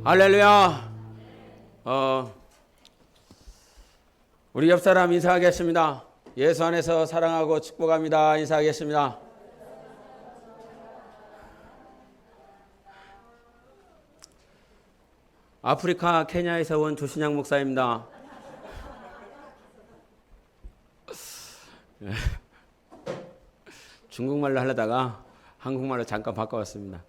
할렐루야. 우리 옆 사람 인사하겠습니다. 예수 안에서 사랑하고 축복합니다. 인사하겠습니다. 아프리카 케냐에서 온 조신양 목사입니다. 중국말로 하려다가 한국말로 잠깐 바꿔왔습니다.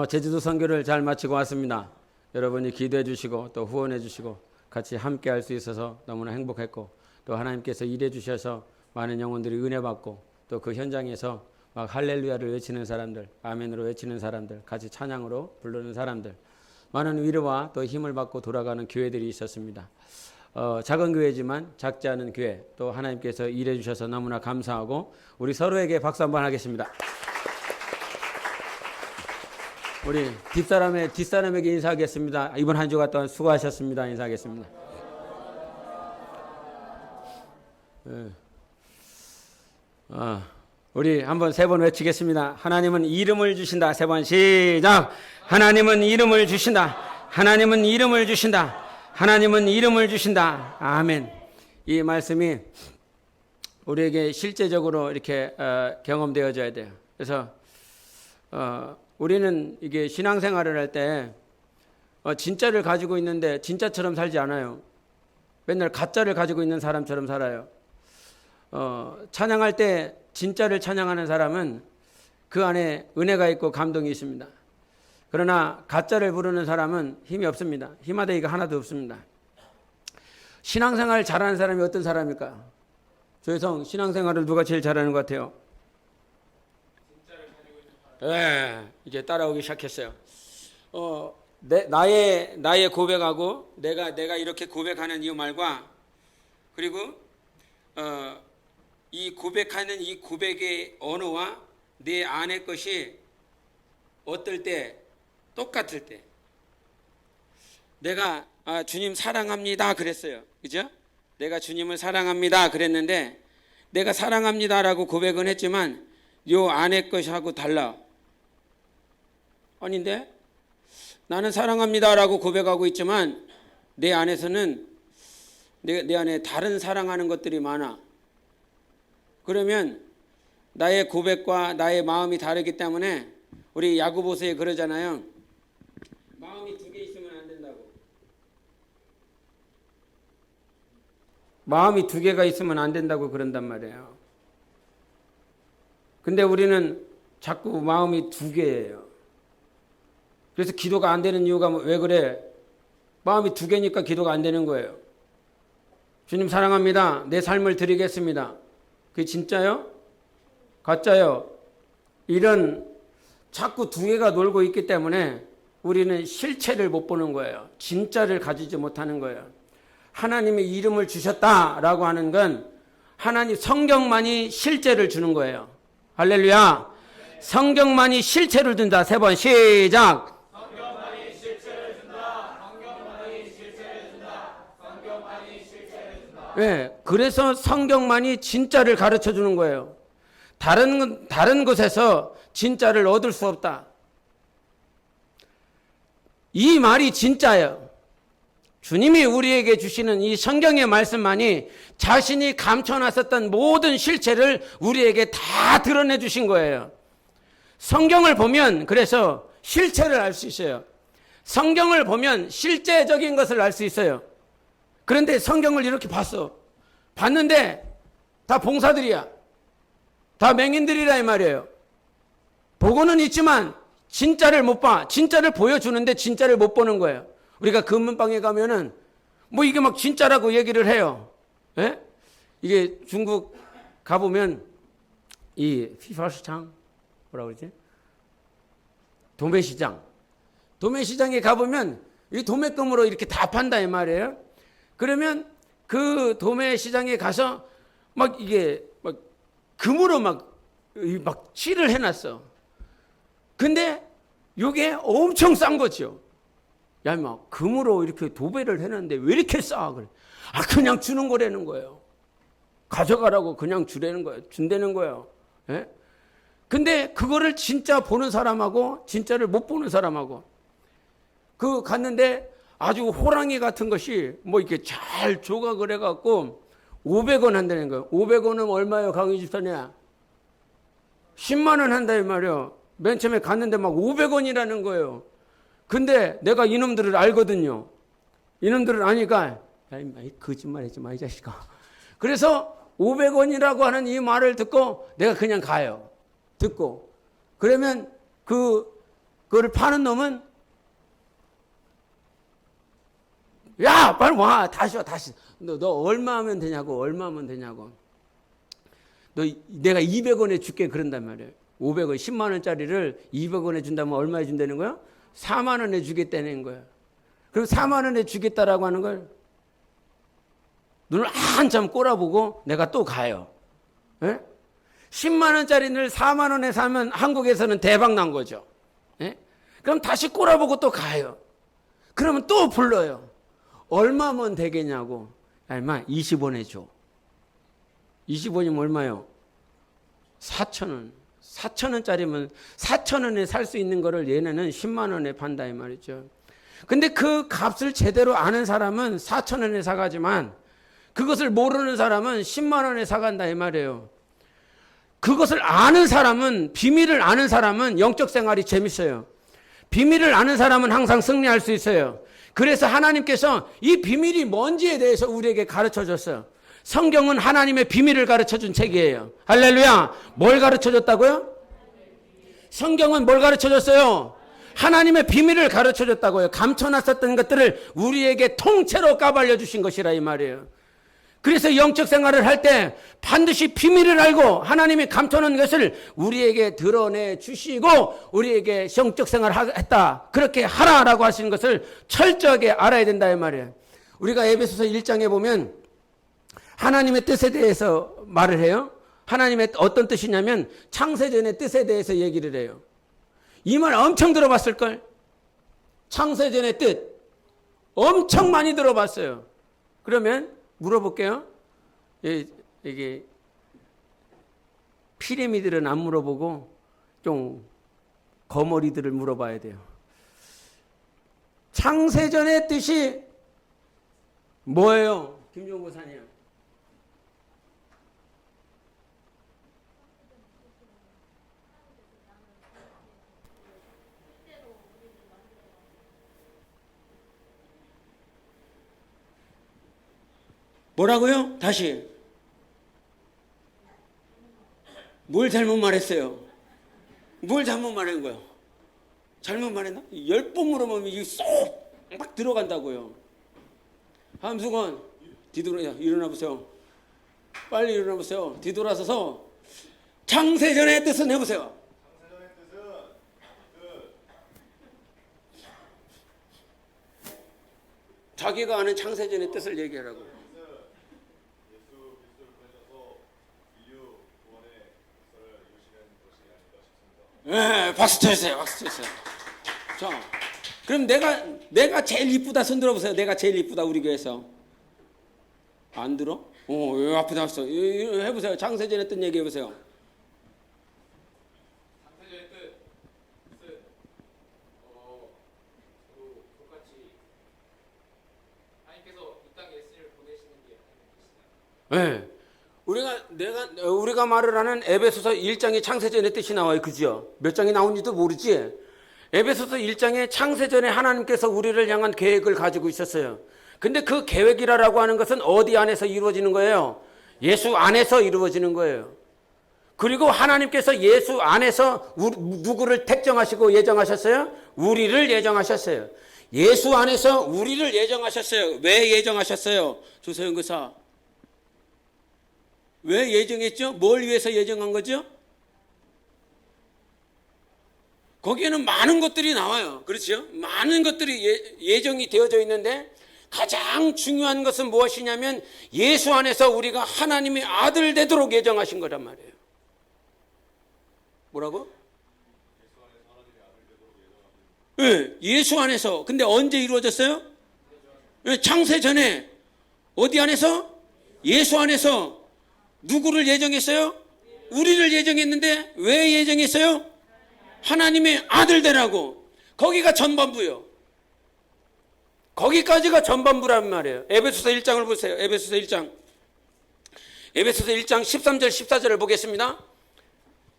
제주도 선교를 잘 마치고 왔습니다. 여러분이 기도해 주시고 또 후원해 주시고 같이 함께 할 수 있어서 너무나 행복했고, 또 하나님께서 일해 주셔서 많은 영혼들이 은혜 받고, 또 그 현장에서 막 할렐루야를 외치는 사람들, 아멘으로 외치는 사람들, 같이 찬양으로 부르는 사람들, 많은 위로와 또 힘을 받고 돌아가는 교회들이 있었습니다. 작은 교회지만 작지 않은 교회, 또 하나님께서 일해 주셔서 너무나 감사하고, 우리 서로에게 박수 한번 하겠습니다. 우리 뒷사람에게 인사하겠습니다. 이번 한 주간 동안 수고하셨습니다. 인사하겠습니다. 우리 한번 세 번 외치겠습니다. 하나님은 이름을 주신다. 세 번 시작. 하나님은 이름을 주신다. 하나님은 이름을 주신다. 하나님은 이름을 주신다. 아멘. 이 말씀이 우리에게 실제적으로 이렇게 경험되어져야 돼요. 그래서 우리는 이게 신앙생활을 할 때 진짜를 가지고 있는데 진짜처럼 살지 않아요. 맨날 가짜를 가지고 있는 사람처럼 살아요. 찬양할 때 진짜를 찬양하는 사람은 그 안에 은혜가 있고 감동이 있습니다. 그러나 가짜를 부르는 사람은 힘이 없습니다. 힘아대기가 하나도 없습니다. 신앙생활 잘하는 사람이 어떤 사람일까? 조혜성, 신앙생활을 누가 제일 잘하는 것 같아요? 네, 이제 따라오기 시작했어요. 나의 고백하고 내가 이렇게 고백하는 이 말과, 그리고 이 고백하는 이 고백의 언어와 내 안의 것이 어떨 때, 똑같을 때, 내가 주님 사랑합니다 그랬어요. 그죠? 내가 주님을 사랑합니다 그랬는데, 내가 사랑합니다라고 고백은 했지만 요 안의 것하고 달라. 아닌데? 나는 사랑합니다라고 고백하고 있지만 내 안에서는 내 안에 다른 사랑하는 것들이 많아. 그러면 나의 고백과 나의 마음이 다르기 때문에 우리 야고보서에 그러잖아요. 마음이 두 개 있으면 안 된다고. 마음이 두 개가 있으면 안 된다고 그런단 말이에요. 근데 우리는 자꾸 마음이 두 개예요. 그래서 기도가 안 되는 이유가 왜 그래? 마음이 두 개니까 기도가 안 되는 거예요. 주님 사랑합니다. 내 삶을 드리겠습니다. 그게 진짜요? 가짜요? 이런 자꾸 두 개가 놀고 있기 때문에 우리는 실체를 못 보는 거예요. 진짜를 가지지 못하는 거예요. 하나님의 이름을 주셨다라고 하는 건 하나님 성경만이 실제를 주는 거예요. 할렐루야. 성경만이 실체를 준다. 세 번 시작. 성경만이 실체를 준다. 성경만이 실체를 준다. 성경만이 실체를 준다. 네, 그래서 성경만이 진짜를 가르쳐 주는 거예요. 다른 곳에서 진짜를 얻을 수 없다. 이 말이 진짜예요. 주님이 우리에게 주시는 이 성경의 말씀만이 자신이 감춰놨었던 모든 실체를 우리에게 다 드러내 주신 거예요. 성경을 보면 그래서 실체를 알 수 있어요. 성경을 보면 실제적인 것을 알 수 있어요. 그런데 성경을 이렇게 봤는데 다 봉사들이야. 다 맹인들이라 이 말이에요. 보고는 있지만 진짜를 못 봐. 진짜를 보여주는데 진짜를 못 보는 거예요. 우리가 금은방에 가면은 뭐 이게 막 진짜라고 얘기를 해요. 예? 이게 중국 가보면 이 피파시장 뭐라고 그러지? 도매시장에 가보면 이 도매금으로 이렇게 다 판다 이 말이에요. 그러면 그 도매시장에 가서 막 이게 막 금으로 막 칠을 해놨어. 근데 이게 엄청 싼 거죠. 야, 막 금으로 이렇게 도배를 해놨는데 왜 이렇게 싸? 그래. 그냥 주는 거라는 거예요. 가져가라고 그냥 준다는 거예요. 예? 근데 그거를 진짜 보는 사람하고 진짜를 못 보는 사람하고 그 갔는데 아주 호랑이 같은 것이 뭐 이렇게 잘 조각을 해갖고 500원 한다는 거예요. 500원은 얼마예요, 강의 집사님? 10만 원 한다 이 말이에요. 맨 처음에 갔는데 막 500원이라는 거예요. 근데 내가 이놈들을 알거든요. 이놈들을 아니까 야, 거짓말하지 마 이 자식아. 그래서 500원이라고 하는 이 말을 듣고 내가 그냥 가요. 듣고 그러면 그거를 파는 놈은 야 빨리 와 다시 와 다시 너 얼마 하면 되냐고 얼마 하면 되냐고 너 내가 200원에 줄게 그런단 말이에요. 500원 10만 원짜리를 200원에 준다면 얼마에 준다는 거야? 4만 원에 주겠다는 거야. 그럼 4만 원에 주겠다라고 하는 걸 눈을 한참 꼬라보고 내가 또 가요. 예? 10만 원짜리를 4만 원에 사면 한국에서는 대박 난 거죠. 예? 그럼 다시 꼬라보고 또 가요. 그러면 또 불러요. 얼마면 되겠냐고. 얼마? 20원에 줘. 20원이면 얼마요? 4,000원. 4,000원짜리면 4,000원에 살 수 있는 거를 얘네는 10만 원에 판다 이 말이죠. 근데 그 값을 제대로 아는 사람은 4,000원에 사가지만 그것을 모르는 사람은 10만 원에 사간다 이 말이에요. 그것을 아는 사람은 비밀을 아는 사람은 영적 생활이 재밌어요. 비밀을 아는 사람은 항상 승리할 수 있어요. 그래서 하나님께서 이 비밀이 뭔지에 대해서 우리에게 가르쳐 줬어요. 성경은 하나님의 비밀을 가르쳐 준 책이에요. 할렐루야. 뭘 가르쳐 줬다고요? 성경은 뭘 가르쳐 줬어요? 하나님의 비밀을 가르쳐 줬다고요. 감춰놨었던 것들을 우리에게 통째로 까발려 주신 것이라 이 말이에요. 그래서 영적 생활을 할 때 반드시 비밀을 알고 하나님이 감춰놓은 것을 우리에게 드러내 주시고 우리에게 영적 생활을 했다. 그렇게 하라라고 하시는 것을 철저하게 알아야 된다 이 말이에요. 우리가 에베소서 1장에 보면 하나님의 뜻에 대해서 말을 해요. 하나님의 어떤 뜻이냐면 창세전의 뜻에 대해서 얘기를 해요. 이 말 엄청 들어봤을걸? 창세전의 뜻 엄청 많이 들어봤어요. 그러면 물어볼게요. 이게 피라미드는 안 물어보고 좀 거머리들을 물어봐야 돼요. 창세전의 뜻이 뭐예요? 김종고 사님. 뭐라고요? 다시. 뭘 잘못 말했어요? 뭘 잘못 말한 거예요? 잘못 말했나? 10번 물어보면 이게 쏙 막 들어간다고요. 함수건 일어나 보세요. 빨리 일어나 보세요. 뒤돌아서서 창세전의 뜻은 해보세요. 창세전의 뜻은 자기가 아는 창세전의 뜻을 얘기하라고. 예수 그리스도를 보내셔서 인류 구원의 역사를 이루시는 것이 아닌가 싶습니다. 네, 박수 쳐주세요. 박수 쳐주세요. 자, 그럼 내가 제일 이쁘다 손 들어보세요. 내가 제일 이쁘다 우리 교회에서. 안 들어? 왜 앞에 나왔어? 해보세요. 창세전의 뜻 얘기해보세요. 창세전의 뜻은 저도 똑같이 하나님께서 이 땅에 예수님을 보내시는 게 하나님의 뜻이다. 네. 우리가 말을 하는 에베소서 1장에 창세전의 뜻이 나와요. 그죠? 몇 장이 나온지도 모르지? 에베소서 1장에 창세전에 하나님께서 우리를 향한 계획을 가지고 있었어요. 근데 그 계획이라고 하는 것은 어디 안에서 이루어지는 거예요? 예수 안에서 이루어지는 거예요. 그리고 하나님께서 예수 안에서 누구를 택정하시고 예정하셨어요? 우리를 예정하셨어요. 예수 안에서 우리를 예정하셨어요. 왜 예정하셨어요? 조세현 교사. 왜 예정했죠? 뭘 위해서 예정한 거죠? 거기에는 많은 것들이 나와요. 그렇죠? 많은 것들이 예정이 되어져 있는데 가장 중요한 것은 무엇이냐면 예수 안에서 우리가 하나님의 아들 되도록 예정하신 거란 말이에요. 뭐라고? 네, 예수 안에서. 근데 언제 이루어졌어요? 네, 창세 전에. 어디 안에서? 예수 안에서. 누구를 예정했어요? 우리를 예정했는데 왜 예정했어요? 하나님의 아들 되라고. 거기가 전반부요. 거기까지가 전반부란 말이에요. 에베소서 1장을 보세요. 에베소서 1장. 에베소서 1장 13절 14절을 보겠습니다.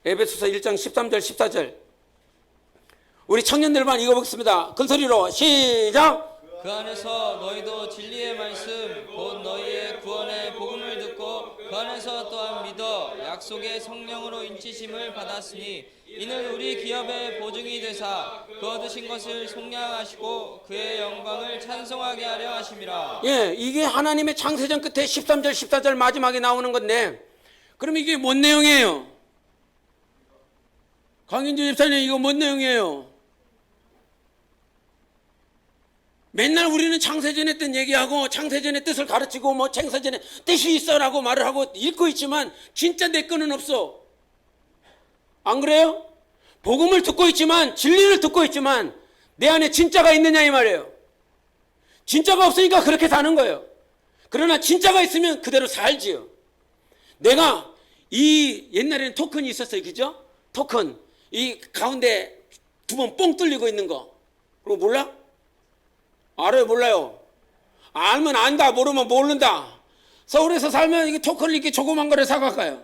에베소서 1장 13절 14절. 우리 청년들만 읽어보겠습니다. 큰 소리로 시작. 그 안에서 너희도 진리의 말씀 곧 너희의 구원의 복음을 듣고 그 안에서 또한 믿어 약속의 성령으로 인치심을 받았으니 이는 우리 기업의 보증이 되사 그 얻으신 것을 속량하시고 그의 영광을 찬송하게 하려 하심이라. 예, 이게 하나님의 창세전 끝에 13절 14절 마지막에 나오는 건데, 그럼 이게 뭔 내용이에요? 강인주 집사님, 이거 뭔 내용이에요? 맨날 우리는 창세전의 뜻 얘기하고 창세전의 뜻을 가르치고 뭐 창세전의 뜻이 있어라고 말을 하고 읽고 있지만 진짜 내 거는 없어. 안 그래요? 복음을 듣고 있지만, 진리를 듣고 있지만 내 안에 진짜가 있느냐 이 말이에요. 진짜가 없으니까 그렇게 사는 거예요. 그러나 진짜가 있으면 그대로 살지요. 내가 이 옛날에는 토큰이 있었어요. 그죠? 토큰. 이 가운데 두 번 뽕 뚫리고 있는 거. 그거 몰라? 알아요? 몰라요? 알면 안다, 모르면 모른다. 서울에서 살면 이게 토큰을 이렇게 조그만 거를 사갈까요?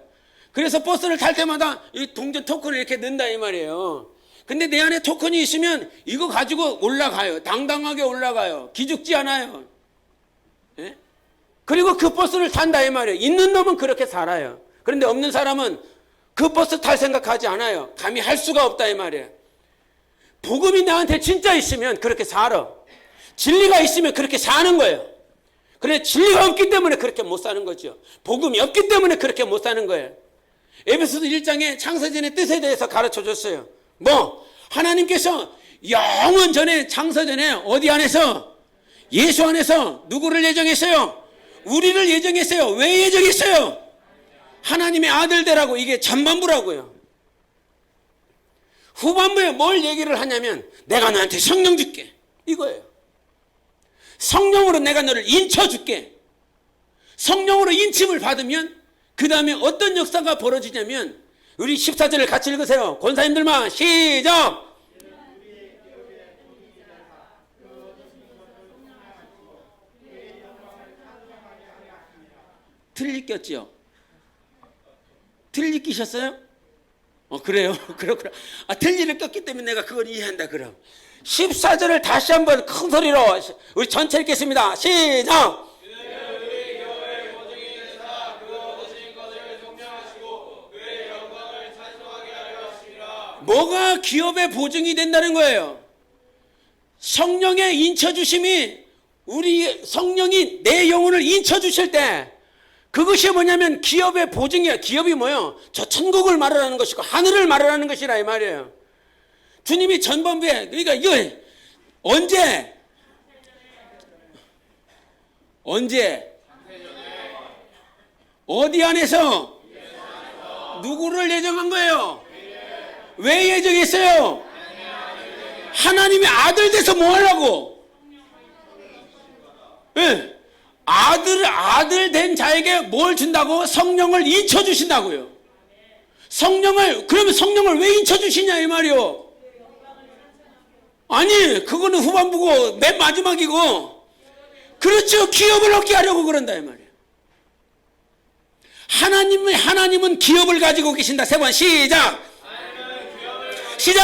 그래서 버스를 탈 때마다 이 동전 토큰을 이렇게 넣는다 이 말이에요. 근데 내 안에 토큰이 있으면 이거 가지고 올라가요. 당당하게 올라가요. 기죽지 않아요. 예? 그리고 그 버스를 탄다 이 말이에요. 있는 놈은 그렇게 살아요. 그런데 없는 사람은 그 버스 탈 생각하지 않아요. 감히 할 수가 없다 이 말이에요. 복음이 나한테 진짜 있으면 그렇게 살아. 진리가 있으면 그렇게 사는 거예요. 그런데 진리가 없기 때문에 그렇게 못 사는 거죠. 복음이 없기 때문에 그렇게 못 사는 거예요. 에베소서 1장에 창세전의 뜻에 대해서 가르쳐 줬어요. 뭐 하나님께서 영원 전에, 창세전에 어디 안에서? 예수 안에서 누구를 예정했어요? 우리를 예정했어요. 왜 예정했어요? 하나님의 아들 되라고. 이게 전반부라고요. 후반부에 뭘 얘기를 하냐면 내가 너한테 성령 줄게 이거예요. 성령으로 내가 너를 인쳐줄게. 성령으로 인침을 받으면 그 다음에 어떤 역사가 벌어지냐면, 우리 14절을 같이 읽으세요. 권사님들만 시작. 틀리 꼈지요? 틀리 끼셨어요? 그래요? 그렇구나. 틀리를 꼈기 때문에 내가 그걸 이해한다 그럼. 14절을 다시 한번 큰 소리로 우리 전체 읽겠습니다. 시작. 뭐가 기업의 보증이 된다는 거예요? 성령의 인쳐주심이, 우리 성령이 내 영혼을 인쳐주실 때 그것이 뭐냐면 기업의 보증이야. 기업이 뭐예요? 저 천국을 말하는 것이고 하늘을 말하는 것이라 이 말이에요. 주님이 전반부에, 그러니까 이거 언제 어디 안에서 누구를 예정한 거예요? 왜 예정했어요? 하나님의 아들 돼서 뭐 하려고? 네. 아들 된 자에게 뭘 준다고? 성령을 인쳐 주신다고요. 그러면 성령을 왜 인쳐 주시냐 이 말이요. 아니, 그거는 후반부고 맨 마지막이고. 그렇죠. 기업을 얻게 하려고 그런다 이 말이에요. 하나님은 기업을 가지고 계신다. 세 번 시작. 시작.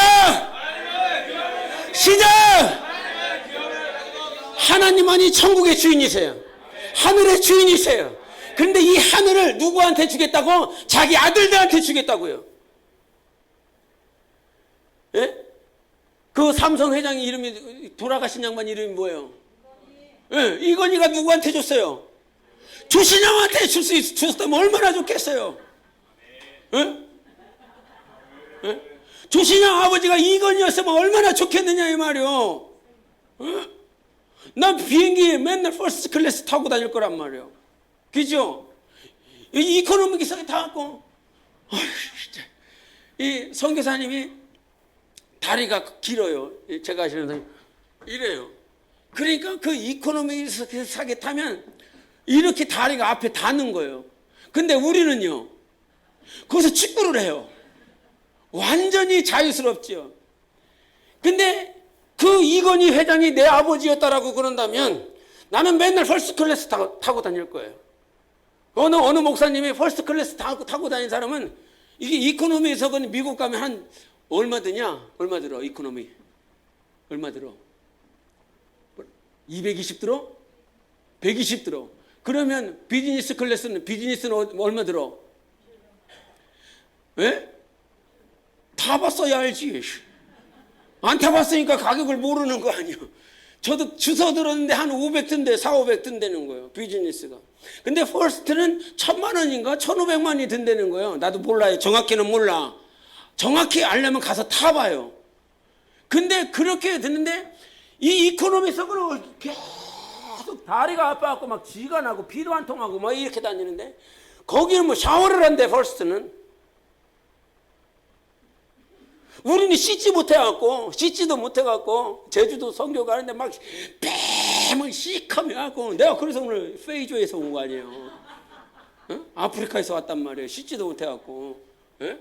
하나님만이 천국의 주인이세요. 하늘의 주인이세요. 그런데 이 하늘을 누구한테 주겠다고? 자기 아들들한테 주겠다고요. 예? 그 삼성 회장이 이름이, 돌아가신 양반 이름이 뭐예요? 예, 이건희가 누구한테 줬어요? 조신영한테 줬다면 얼마나 좋겠어요? 예? 예? 조신영 아버지가 이건희였으면 얼마나 좋겠느냐 이 말이요. 예? 난 비행기에 맨날 퍼스트 클래스 타고 다닐 거란 말이에요. 그죠? 이 이코노미 기사에 타갖고, 이 선교사님이 다리가 길어요. 제가 아시는 선생님. 이래요. 그러니까 그 이코노미 기사에 타면 이렇게 다리가 앞에 닿는 거예요. 근데 우리는요, 거기서 축구를 해요. 완전히 자유스럽죠. 근데 그 이건희 회장이 내 아버지였다라고 그런다면 나는 맨날 퍼스트 클래스 타고 다닐 거예요. 어느 목사님이 퍼스트 클래스 타고 다니는 사람은 이게 이코노미에서 미국 가면 한 얼마 드냐? 얼마 들어? 이코노미 얼마 들어? 220 들어? 120 들어. 그러면 비즈니스는 얼마 들어? 예? 타봤어야 알지. 안 타봤으니까 가격을 모르는 거 아니야. 저도 주워 들었는데 한 500든데 4,500 든다는 거예요. 비즈니스가. 근데 퍼스트는 1,000만 원인가 1,500만이 든다는 거예요. 나도 몰라요. 정확히는 몰라. 정확히 알려면 가서 타봐요. 근데 그렇게 듣는데 이 이코노미석으로 계속 다리가 아파갖고 막 쥐가 나고 피도 안 통하고 막 이렇게 다니는데 거기는 뭐 샤워를 한대. 퍼스트는 우리는 씻지도 못해갖고 제주도 선교 가는데 막 뱀을 시커며 하고 내가 그래서 오늘 페이조에서 온 거 아니에요. 어? 아프리카에서 왔단 말이에요. 씻지도 못해갖고. 예?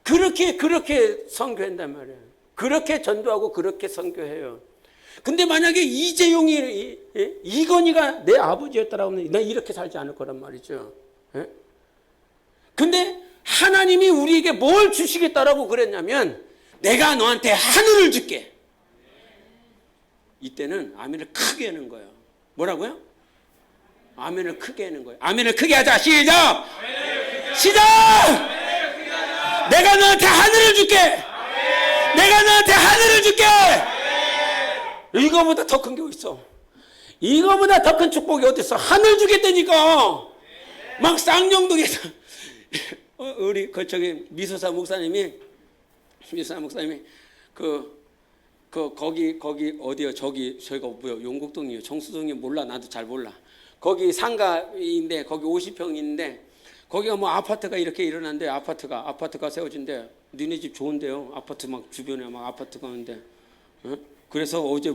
그렇게 선교한단 말이에요. 그렇게 전도하고 그렇게 선교해요. 근데 만약에 이재용이 이건희가 내 아버지였다라고 하면 난 이렇게 살지 않을 거란 말이죠. 예? 근데 하나님이 우리에게 뭘 주시겠다라고 그랬냐면 내가 너한테 하늘을 줄게. 이때는 아멘을 크게 하는 거예요. 뭐라고요? 아멘을 크게 하는 거예요. 아멘을 크게 하자. 시작! 시작! 내가 너한테 하늘을 줄게. 내가 너한테 하늘을 줄게. 이거보다 더 큰 게 어딨어? 이거보다 더 큰 축복이 어딨어? 하늘 주겠다니까. 막 쌍용동에서 우리 저기 미소사 목사님이 거기 어디요? 저희가 뭐요? 용곡동이요? 정수동이요? 몰라. 나도 잘 몰라. 거기 상가인데 거기 50평인데 거기가 뭐 아파트가 이렇게 일어난데 아파트가 세워진대. 니네 집 좋은데요? 아파트 막 주변에 막 아파트가 있는데. 어? 그래서 어제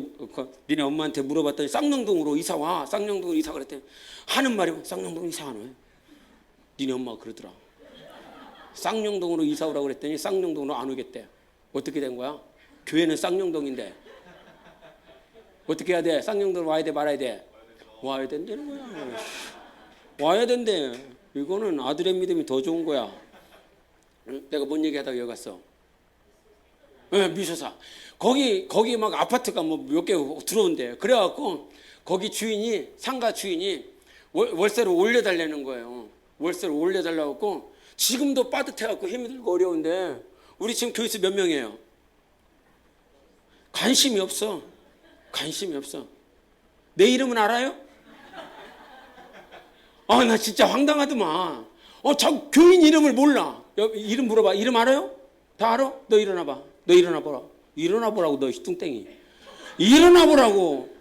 니네 엄마한테 물어봤더니 쌍용동으로 이사 와. 쌍용동으로 이사 그랬더니 하는 말이 쌍용동 이사 안 와. 니네 엄마가 그러더라. 쌍용동으로 이사 오라고 그랬더니 쌍용동으로 안 오겠대. 어떻게 된 거야? 교회는 쌍용동인데 어떻게 해야 돼? 쌍용동으로 와야 돼 말아야 돼? 와야 된다는 거야. 와야 된대. 이거는 아들의 믿음이 더 좋은 거야. 내가 뭔 얘기하다가 여기 갔어? 네, 미소사. 거기 막 아파트가 뭐 몇 개 들어온대. 그래갖고 거기 상가 주인이 월세를 올려달라는 거예요. 월세를 올려달라고. 지금도 빠듯해갖고 힘이 들고 어려운데 우리 지금 교회에서 몇 명이에요? 관심이 없어. 내 이름은 알아요? 나 진짜 황당하더만. 저 교인 이름을 몰라. 이름 물어봐. 이름 알아요? 다 알아? 너 일어나봐. 너 일어나보라. 일어나보라고 너 뚱땡이. 일어나보라고.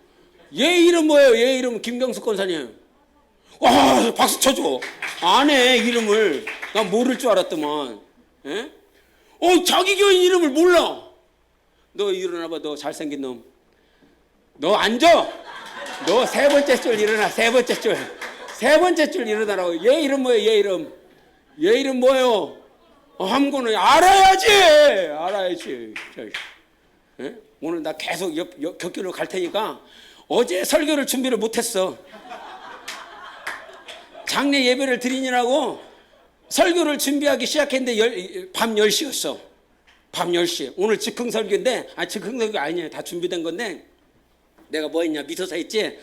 얘 이름 뭐예요? 얘 이름 김경숙 권사님. 박수 쳐줘. 안 해 이름을. 난 모를 줄 알았더만. 예? 자기 교인 이름을 몰라. 너 일어나봐. 너 잘생긴 놈. 너 앉아. 너 세 번째 줄 일어나. 세 번째 줄 일어나라고. 얘 이름 뭐예요? 얘 이름 뭐예요? 함고는 알아야지. 예? 오늘 나 계속 격교로 갈 테니까 어제 설교를 준비를 못했어. 장례 예배를 드리느라고 설교를 준비하기 시작했는데 밤 10시였어. 밤 10시. 오늘 즉흥 설교인데, 즉흥 설교 아니에요. 다 준비된 건데, 내가 뭐 했냐? 미소사 했지?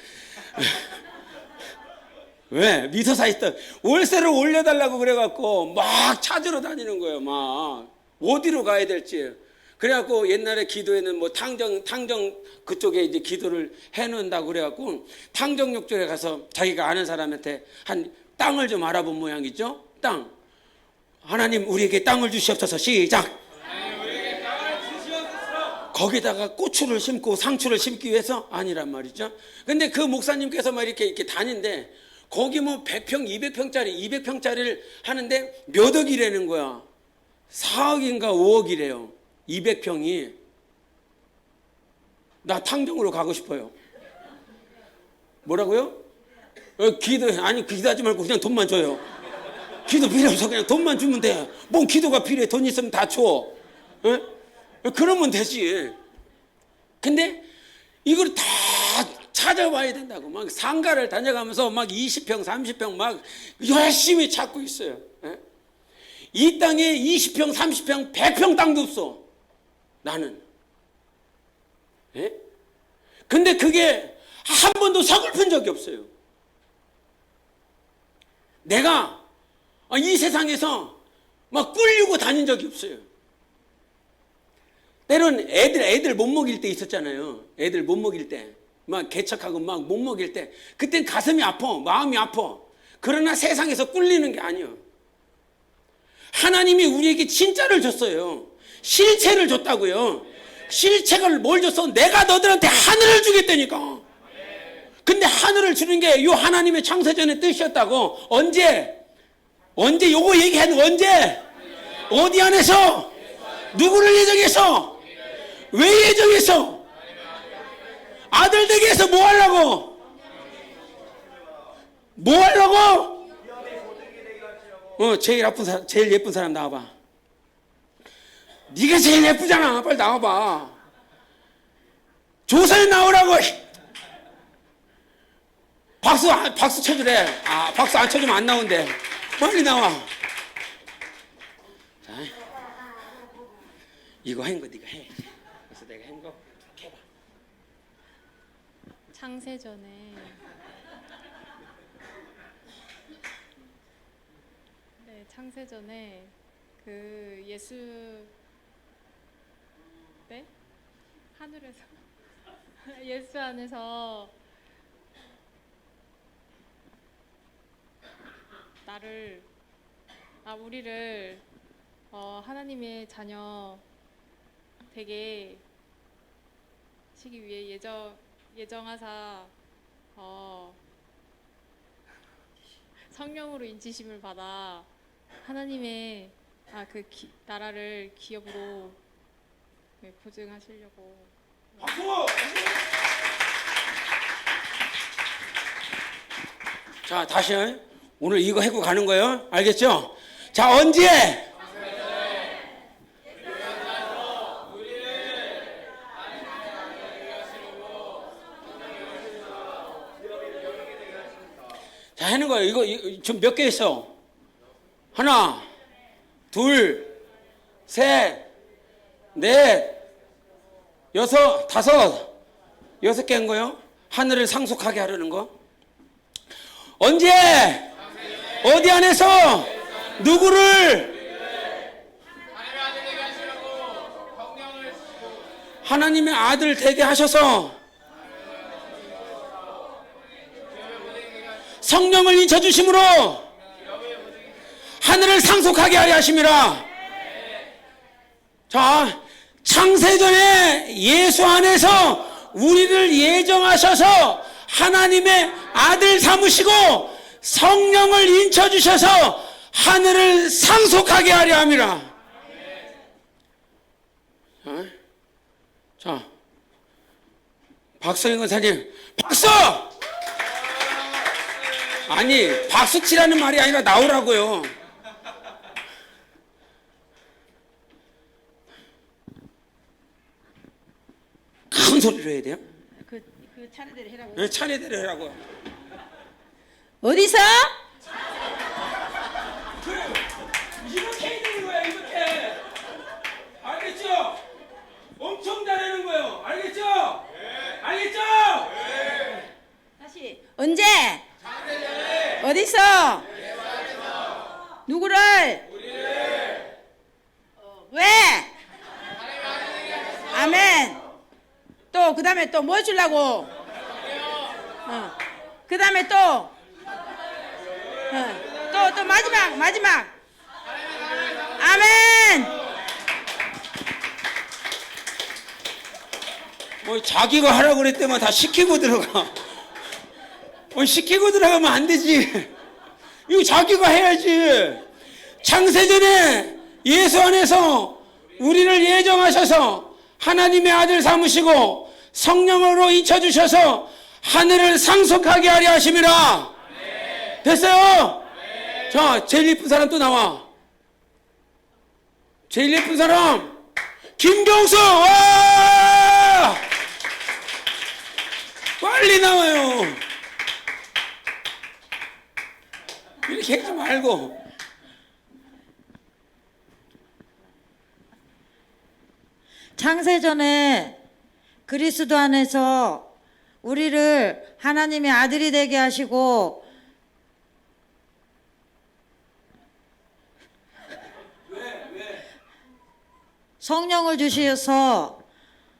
왜? 미소사 했다. 월세를 올려달라고 그래갖고 막 찾으러 다니는 거예요. 막. 어디로 가야 될지. 그래갖고 옛날에 기도에는 뭐 탕정 그쪽에 이제 기도를 해놓는다고 그래갖고 탕정역 쪽에 가서 자기가 아는 사람한테 한 땅을 좀 알아본 모양이죠. 땅. 하나님 우리에게 땅을 주시옵소서. 시작. 거기다가 고추를 심고 상추를 심기 위해서 아니란 말이죠. 근데 그 목사님께서 막 이렇게 다니는데 거기 뭐 100평, 200평짜리를 하는데 몇 억이라는 거야. 4억인가 5억이래요. 200평이. 나 탕정으로 가고 싶어요. 뭐라고요? 기도하지 말고 그냥 돈만 줘요. 기도 필요 없어. 그냥 돈만 주면 돼. 뭔 기도가 필요해. 돈 있으면 다 줘. 그러면 되지. 근데 이걸 다 찾아봐야 된다고. 막 상가를 다녀가면서 막 20평, 30평 막 열심히 찾고 있어요. 예? 이 땅에 20평, 30평, 100평 땅도 없어. 나는. 예? 근데 그게 한 번도 서글픈 적이 없어요. 내가 이 세상에서 막 꿀리고 다닌 적이 없어요. 때론 애들 못 먹일 때 있었잖아요. 애들 못 먹일 때. 막 개척하고 막 못 먹일 때. 그땐 가슴이 아파. 마음이 아파. 그러나 세상에서 꿀리는 게 아니에요. 하나님이 우리에게 진짜를 줬어요. 실체를 줬다고요. 실체를 뭘 줬어? 내가 너들한테 하늘을 주겠다니까. 근데 하늘을 주는 게 이 하나님의 창세전의 뜻이었다고. 언제 요거 얘기하는 언제? 어디 안에서? 누구를 예정해서? 왜 예정해서? 아들 되게 해서 뭐 하려고? 뭐 하려고? 제일 예쁜 사람 나와봐. 네가 제일 예쁘잖아. 빨리 나와봐. 조선에 나오라고. 박수 쳐주래. 박수 안 쳐주면 안 나온대. 빨리 나와. 자, 이거 한 거 네가 해. 그래서 내가 한 거 해봐. 창세전에 그 예수 네? 하늘에서 예수 안에서 우리를 하나님의 자녀 되게 시기 위해 예정하사 성령으로 인치심을 받아 하나님의 나라를 기업으로 보증하시려고. 박수! 자, 다시 오늘 이거 해고 가는 거예요. 알겠죠? 자, 언제? 자, 하는 거예요. 이거 지금 몇 개 있어? 하나, 둘, 셋, 넷, 여섯, 다섯, 6개 한 거요. 하늘을 상속하게 하려는 거. 언제? 어디 안에서? 누구를? 하나님의 아들 되게 하셔서 성령을 인쳐주심으로 하늘을 상속하게 하려 하심이라. 자, 창세전에 예수 안에서 우리를 예정하셔서 하나님의 아들 삼으시고 성령을 인쳐주셔서 하늘을 상속하게 하려 함이라. 자, 박성현 권사님, 박수! 아니, 박수 치라는 말이 아니라 나오라고요. 큰 소리로 해야 돼요? 그 차례대로 해라고. 네, 차례대로 해라고요. 어디서? 이렇게 해야 되는 거야, 이렇게. 알겠죠? 엄청 잘하는 거예요. 알겠죠? 네. 알겠죠? 네. 다시. 언제? 어디서? 누구를? 우리를. 왜? 아멘. 또 그다음에 또 뭐 주려고? 그다음에 또 마지막. 아멘. 뭐 자기가 하라고 그랬더만 다 시키고 들어가. 시키고 들어가면 안 되지. 이거 자기가 해야지. 창세전에 예수 안에서 우리를 예정하셔서 하나님의 아들 삼으시고 성령으로 인쳐주셔서 하늘을 상속하게 하려 하심이라. 됐어요? 자, 제일 예쁜 사람 또 나와. 제일 예쁜 사람 김경수. 와! 말고. 창세전에 그리스도 안에서 우리를 하나님의 아들이 되게 하시고 성령을 주셔서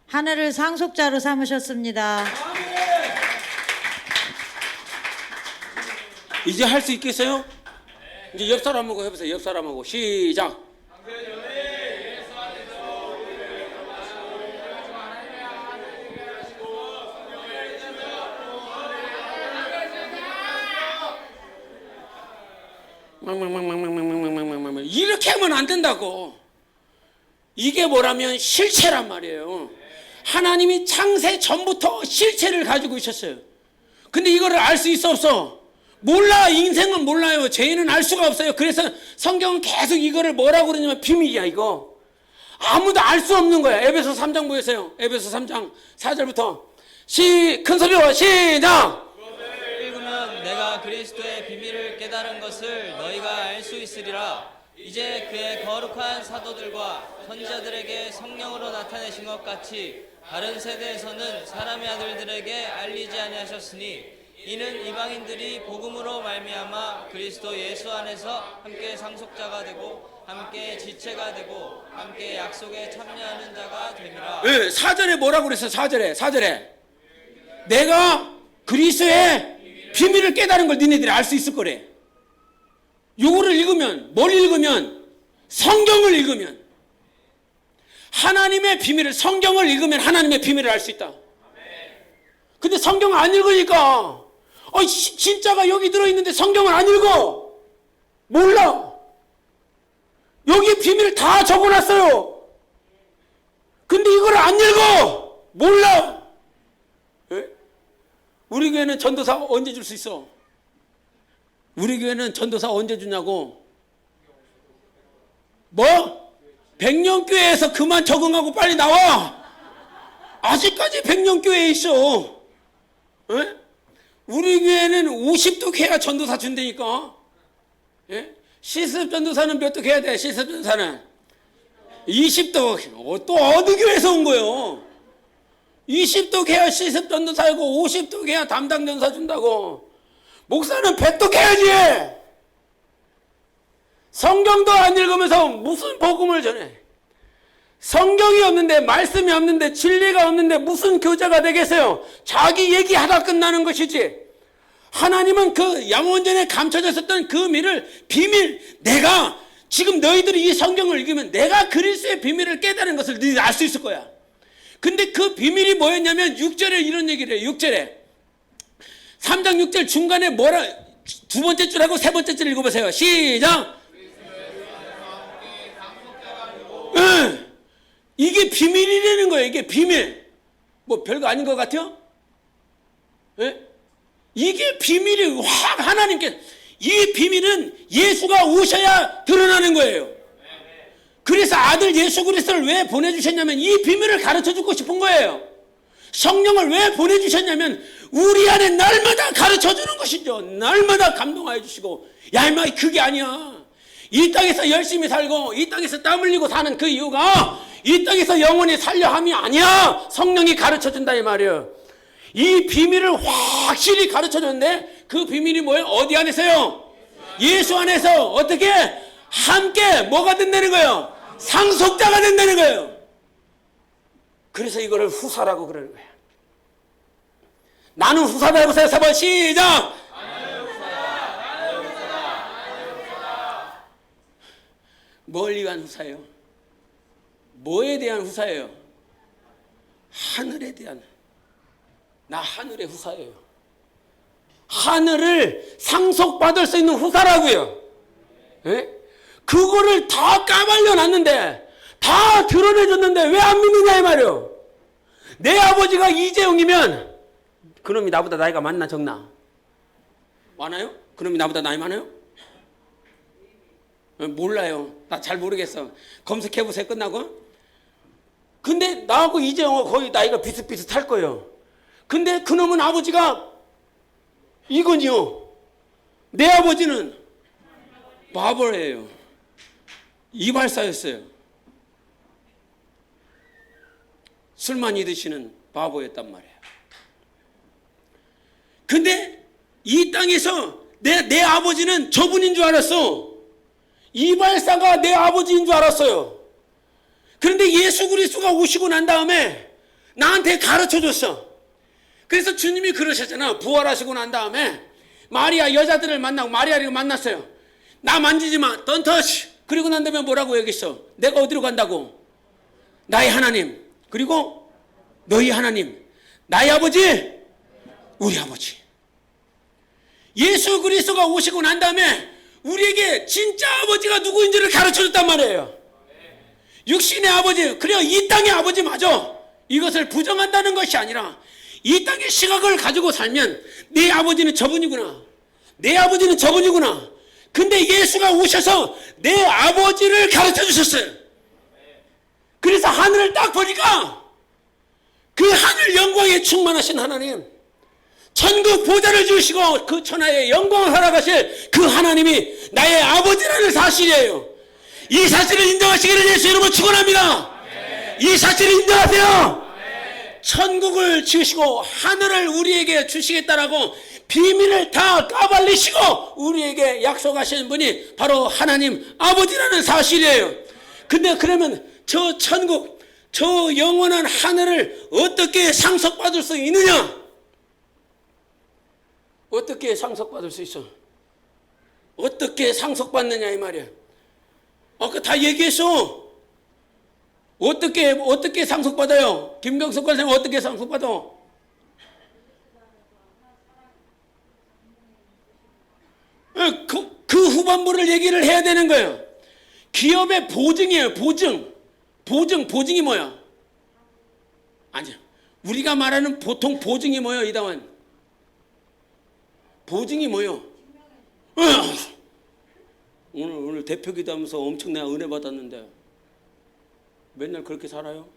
하늘을 상속자로 삼으셨습니다. 이제 할 수 있겠어요? 이제 옆 사람하고 해보세요. 옆 사람하고 시작. 이렇게 하면 안 된다고. 이게 뭐라면 실체란 말이에요. 하나님이 창세 전부터 실체를 가지고 있었어요. 근데 이거를 알 수 있어 없어? 몰라. 인생은 몰라요. 죄인은 알 수가 없어요. 그래서 성경은 계속 이거를 뭐라고 그러냐면 비밀이야 이거. 아무도 알 수 없는 거야. 에베소 3장 보세요. 에베소 3장 4절부터 큰 소리로 시작. 읽으면 내가 그리스도의 비밀을 깨달은 것을 너희가 알 수 있으리라. 이제 그의 거룩한 사도들과 선지자들에게 성령으로 나타내신 것 같이 다른 세대에서는 사람의 아들들에게 알리지 아니하셨으니 이는 이방인들이 복음으로 말미암아 그리스도 예수 안에서 함께 상속자가 되고 함께 지체가 되고 함께 약속에 참여하는 자가 됨이라. 네, 4절에 뭐라고 그랬어? 4절에 내가 그리스도의 비밀을 깨달은 걸 니네들이 알 수 있을 거래. 요거를 읽으면, 뭘 읽으면? 성경을 읽으면, 하나님의 비밀을, 성경을 읽으면 하나님의 비밀을 알 수 있다. 근데 성경을 안 읽으니까 진짜가 여기 들어있는데 성경을 안 읽어. 몰라. 여기 비밀을 다 적어놨어요. 근데 이걸 안 읽어. 몰라. 에? 우리 교회는 전도사 언제 줄 수 있어? 우리 교회는 전도사 언제 주냐고. 뭐? 백년교회에서 그만 적응하고 빨리 나와. 아직까지 백년교회에 있어. 에? 우리 교회는 50도 해야 전도사 준다니까. 예? 시습 전도사는 몇 도 해야 돼? 시습 전도사는 20도. 또 어느 교회에서 온 거요? 20도 해야 시습 전도사이고 50도 해야 담당 전도사 준다고. 목사는 100도 해야지. 성경도 안 읽으면서 무슨 복음을 전해? 성경이 없는데, 말씀이 없는데, 진리가 없는데 무슨 교자가 되겠어요? 자기 얘기하다 끝나는 것이지. 하나님은 그 영원전에 감춰져 있었던 그 비밀, 내가 지금 너희들이 이 성경을 읽으면 내가 그리스도의 비밀을 깨달은 것을 너희들이 알 수 있을 거야. 근데 그 비밀이 뭐였냐면 6절에 이런 얘기를 해요. 6절에 3장 6절 중간에 뭐라, 두 번째 줄하고 세 번째 줄 읽어보세요. 시작. 응. 이게 비밀이라는 거예요. 이게 비밀. 뭐 별거 아닌 것 같아요? 예? 이게 비밀이 확 하나님께, 이 비밀은 예수가 오셔야 드러나는 거예요. 그래서 아들 예수 그리스도를 왜 보내주셨냐면 이 비밀을 가르쳐주고 싶은 거예요. 성령을 왜 보내주셨냐면 우리 안에 날마다 가르쳐주는 것이죠. 날마다 감동하여 주시고. 야 임마 그게 아니야. 이 땅에서 열심히 살고 이 땅에서 땀 흘리고 사는 그 이유가 이 땅에서 영원히 살려 함이 아니야. 성령이 가르쳐준다 이 말이에요. 이 비밀을 확실히 가르쳐줬는데 그 비밀이 뭐예요? 어디 안에서요? 예수 안에서 어떻게? 함께 뭐가 된다는 거예요? 상속자가 된다는 거예요. 그래서 이거를 후사라고 그러는 거예요. 나는 후사다 해보세요. 3번 시작. 뭘 위한 후사예요? 뭐에 대한 후사예요? 하늘에 대한. 나 하늘의 후사예요. 하늘을 상속받을 수 있는 후사라고요. 예? 그거를 다 까발려 놨는데, 다 드러내줬는데 왜 안 믿느냐 이 말이에요. 내 아버지가 이재용이면 그놈이 나보다 나이가 많나 적나? 많아요? 그놈이 나보다 나이 많아요? 몰라요. 나 잘 모르겠어. 검색해보세요. 끝나고. 근데 나하고 이재용은 거의 나이가 비슷비슷할 거예요. 근데 그놈은 아버지가 이건요. 내 아버지는 바보예요. 이발사였어요. 술 많이 드시는 바보였단 말이에요. 근데 이 땅에서 내 아버지는 저분인 줄 알았어. 이발사가 내 아버지인 줄 알았어요. 그런데 예수 그리스도가 오시고 난 다음에 나한테 가르쳐 줬어. 그래서 주님이 그러셨잖아. 부활하시고 난 다음에 마리아 여자들을 만나고 마리아를 만났어요. 나 만지지 마. Don't touch. 그리고 난 다음에 뭐라고 얘기했어? 내가 어디로 간다고? 나의 하나님. 그리고 너희 하나님. 나의 아버지. 우리 아버지. 예수 그리스도가 오시고 난 다음에 우리에게 진짜 아버지가 누구인지를 가르쳐줬단 말이에요. 육신의 아버지, 그래요. 이 땅의 아버지 맞아. 이것을 부정한다는 것이 아니라 이 땅의 시각을 가지고 살면 내 아버지는 저분이구나. 내 아버지는 저분이구나. 근데 예수가 오셔서 내 아버지를 가르쳐주셨어요. 그래서 하늘을 딱 보니까 그 하늘 영광에 충만하신 하나님, 천국 보좌를 주시고 그 천하의 영광을 살아가실 그 하나님이 나의 아버지라는 사실이에요. 이 사실을 인정하시기를 예수 이름으로 축원합니다. 이 사실을 인정하세요. 천국을 지으시고 하늘을 우리에게 주시겠다라고 비밀을 다 까발리시고 우리에게 약속하시는 분이 바로 하나님 아버지라는 사실이에요. 근데 그러면 저 천국, 저 영원한 하늘을 어떻게 상속받을 수 있느냐? 어떻게 상속받을 수 있어? 어떻게 상속받느냐 이 말이야. 아까 다 얘기했어. 어떻게 상속받아요? 김경석 선생님 어떻게 상속받아? 그 후반부를 얘기를 해야 되는 거예요. 기업의 보증이에요. 보증이 뭐야? 아니야. 우리가 말하는 보통 보증이 뭐예요, 이다원? 보증이 뭐예요? 오늘 대표기도 하면서 엄청나게 은혜 받았는데 맨날 그렇게 살아요?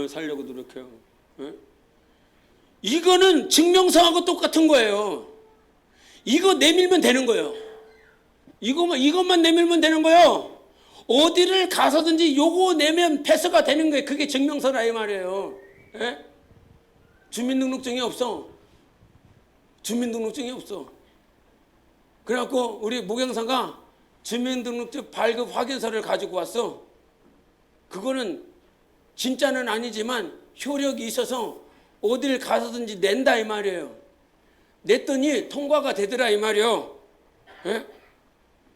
살려고 노력해요. 이거는 증명서하고 똑같은 거예요. 이거 내밀면 되는 거예요. 이것만 내밀면 되는 거예요. 어디를 가서든지 요거 내면 패스가 되는 거예요. 그게 증명서라 이 말이에요. 주민등록증이 없어. 주민등록증이 없어. 그래갖고 우리 목영사가 주민등록증 발급 확인서를 가지고 왔어. 그거는 진짜는 아니지만 효력이 있어서 어딜 가서든지 낸다 이 말이에요. 냈더니 통과가 되더라 이 말이에요.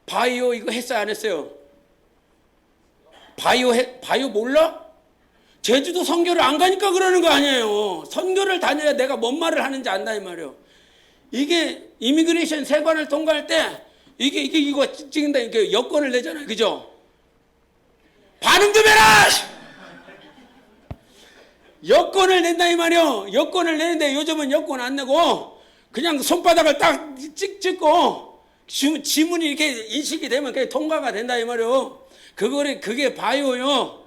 바이오 이거 했어요 안 했어요? 바이오 몰라? 제주도 선교를 안 가니까 그러는 거 아니에요. 선교를 다녀야 내가 뭔 말을 하는지 안다 이 말이에요. 이게 이미그레이션 세관을 통과할 때 이거 찍는다 이게 여권을 내잖아요. 그죠? 반응 좀 해라! 여권을 낸다 이 말이요. 여권을 내는데 요즘은 여권 안 내고 그냥 손바닥을 딱 찍고 지문이 이렇게 인식이 되면 그게 통과가 된다 이 말이요. 그게 바이오요.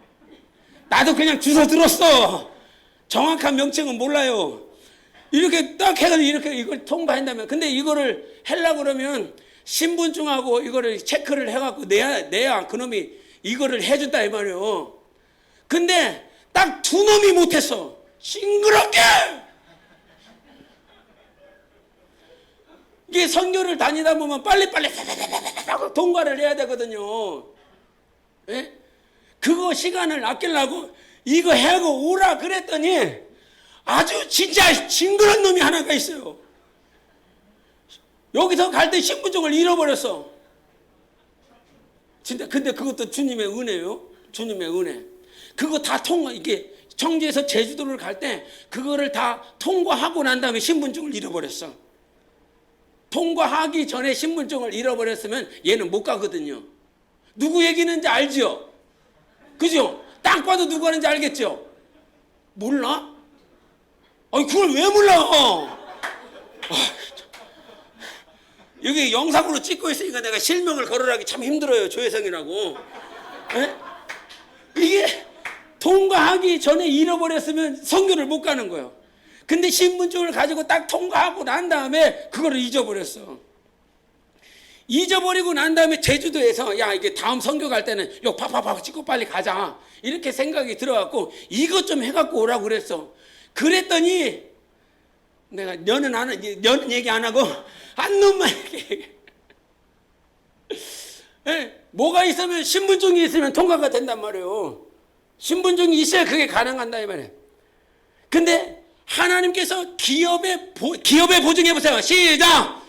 나도 그냥 주워 들었어. 정확한 명칭은 몰라요. 이렇게 딱 해가지고 이렇게 이걸 통과한다면. 근데 이거를 하려고 그러면 신분증하고 이거를 체크를 해갖고 내야 그놈이 이거를 해준다 이 말이에요. 근데 딱 두 놈이 못했어. 싱그럽게! 이게 선교를 다니다 보면 빨리빨리 통과를 해야 되거든요. 예? 그거 시간을 아끼려고 이거 하고 오라 그랬더니 아주 진짜 징그러운 놈이 하나가 있어요. 여기서 갈 때 신분증을 잃어버렸어. 진짜 근데 그것도 주님의 은혜요. 주님의 은혜. 그거 다 이게 청주에서 제주도를 갈 때 그거를 다 통과하고 난 다음에 신분증을 잃어버렸어. 통과하기 전에 신분증을 잃어버렸으면 얘는 못 가거든요. 누구 얘기는지 알죠? 그죠? 딱 봐도 누구 하는지 알겠죠? 몰라? 아니 그걸 왜 몰라? 여기 영상으로 찍고 있으니까 내가 실명을 거론하기 참 힘들어요. 조혜성이라고. 이게 통과하기 전에 잃어버렸으면 선교를 못 가는 거예요. 근데 신분증을 가지고 딱 통과하고 난 다음에 그거를 잊어버렸어. 잊어버리고 난 다음에 제주도에서 야 이게 다음 선교 갈 때는 요 팍팍팍 찍고 빨리 가자 이렇게 생각이 들어갖고 이것 좀 해갖고 오라고 그랬어. 그랬더니 내가 너는 얘기 안 하고 한 놈만 얘기해. 뭐가 있으면 신분증이 있으면 통과가 된단 말이에요. 신분증이 있어야 그게 가능한다 이 말이에요. 근데 하나님께서 기업에 보증해 보세요. 시작.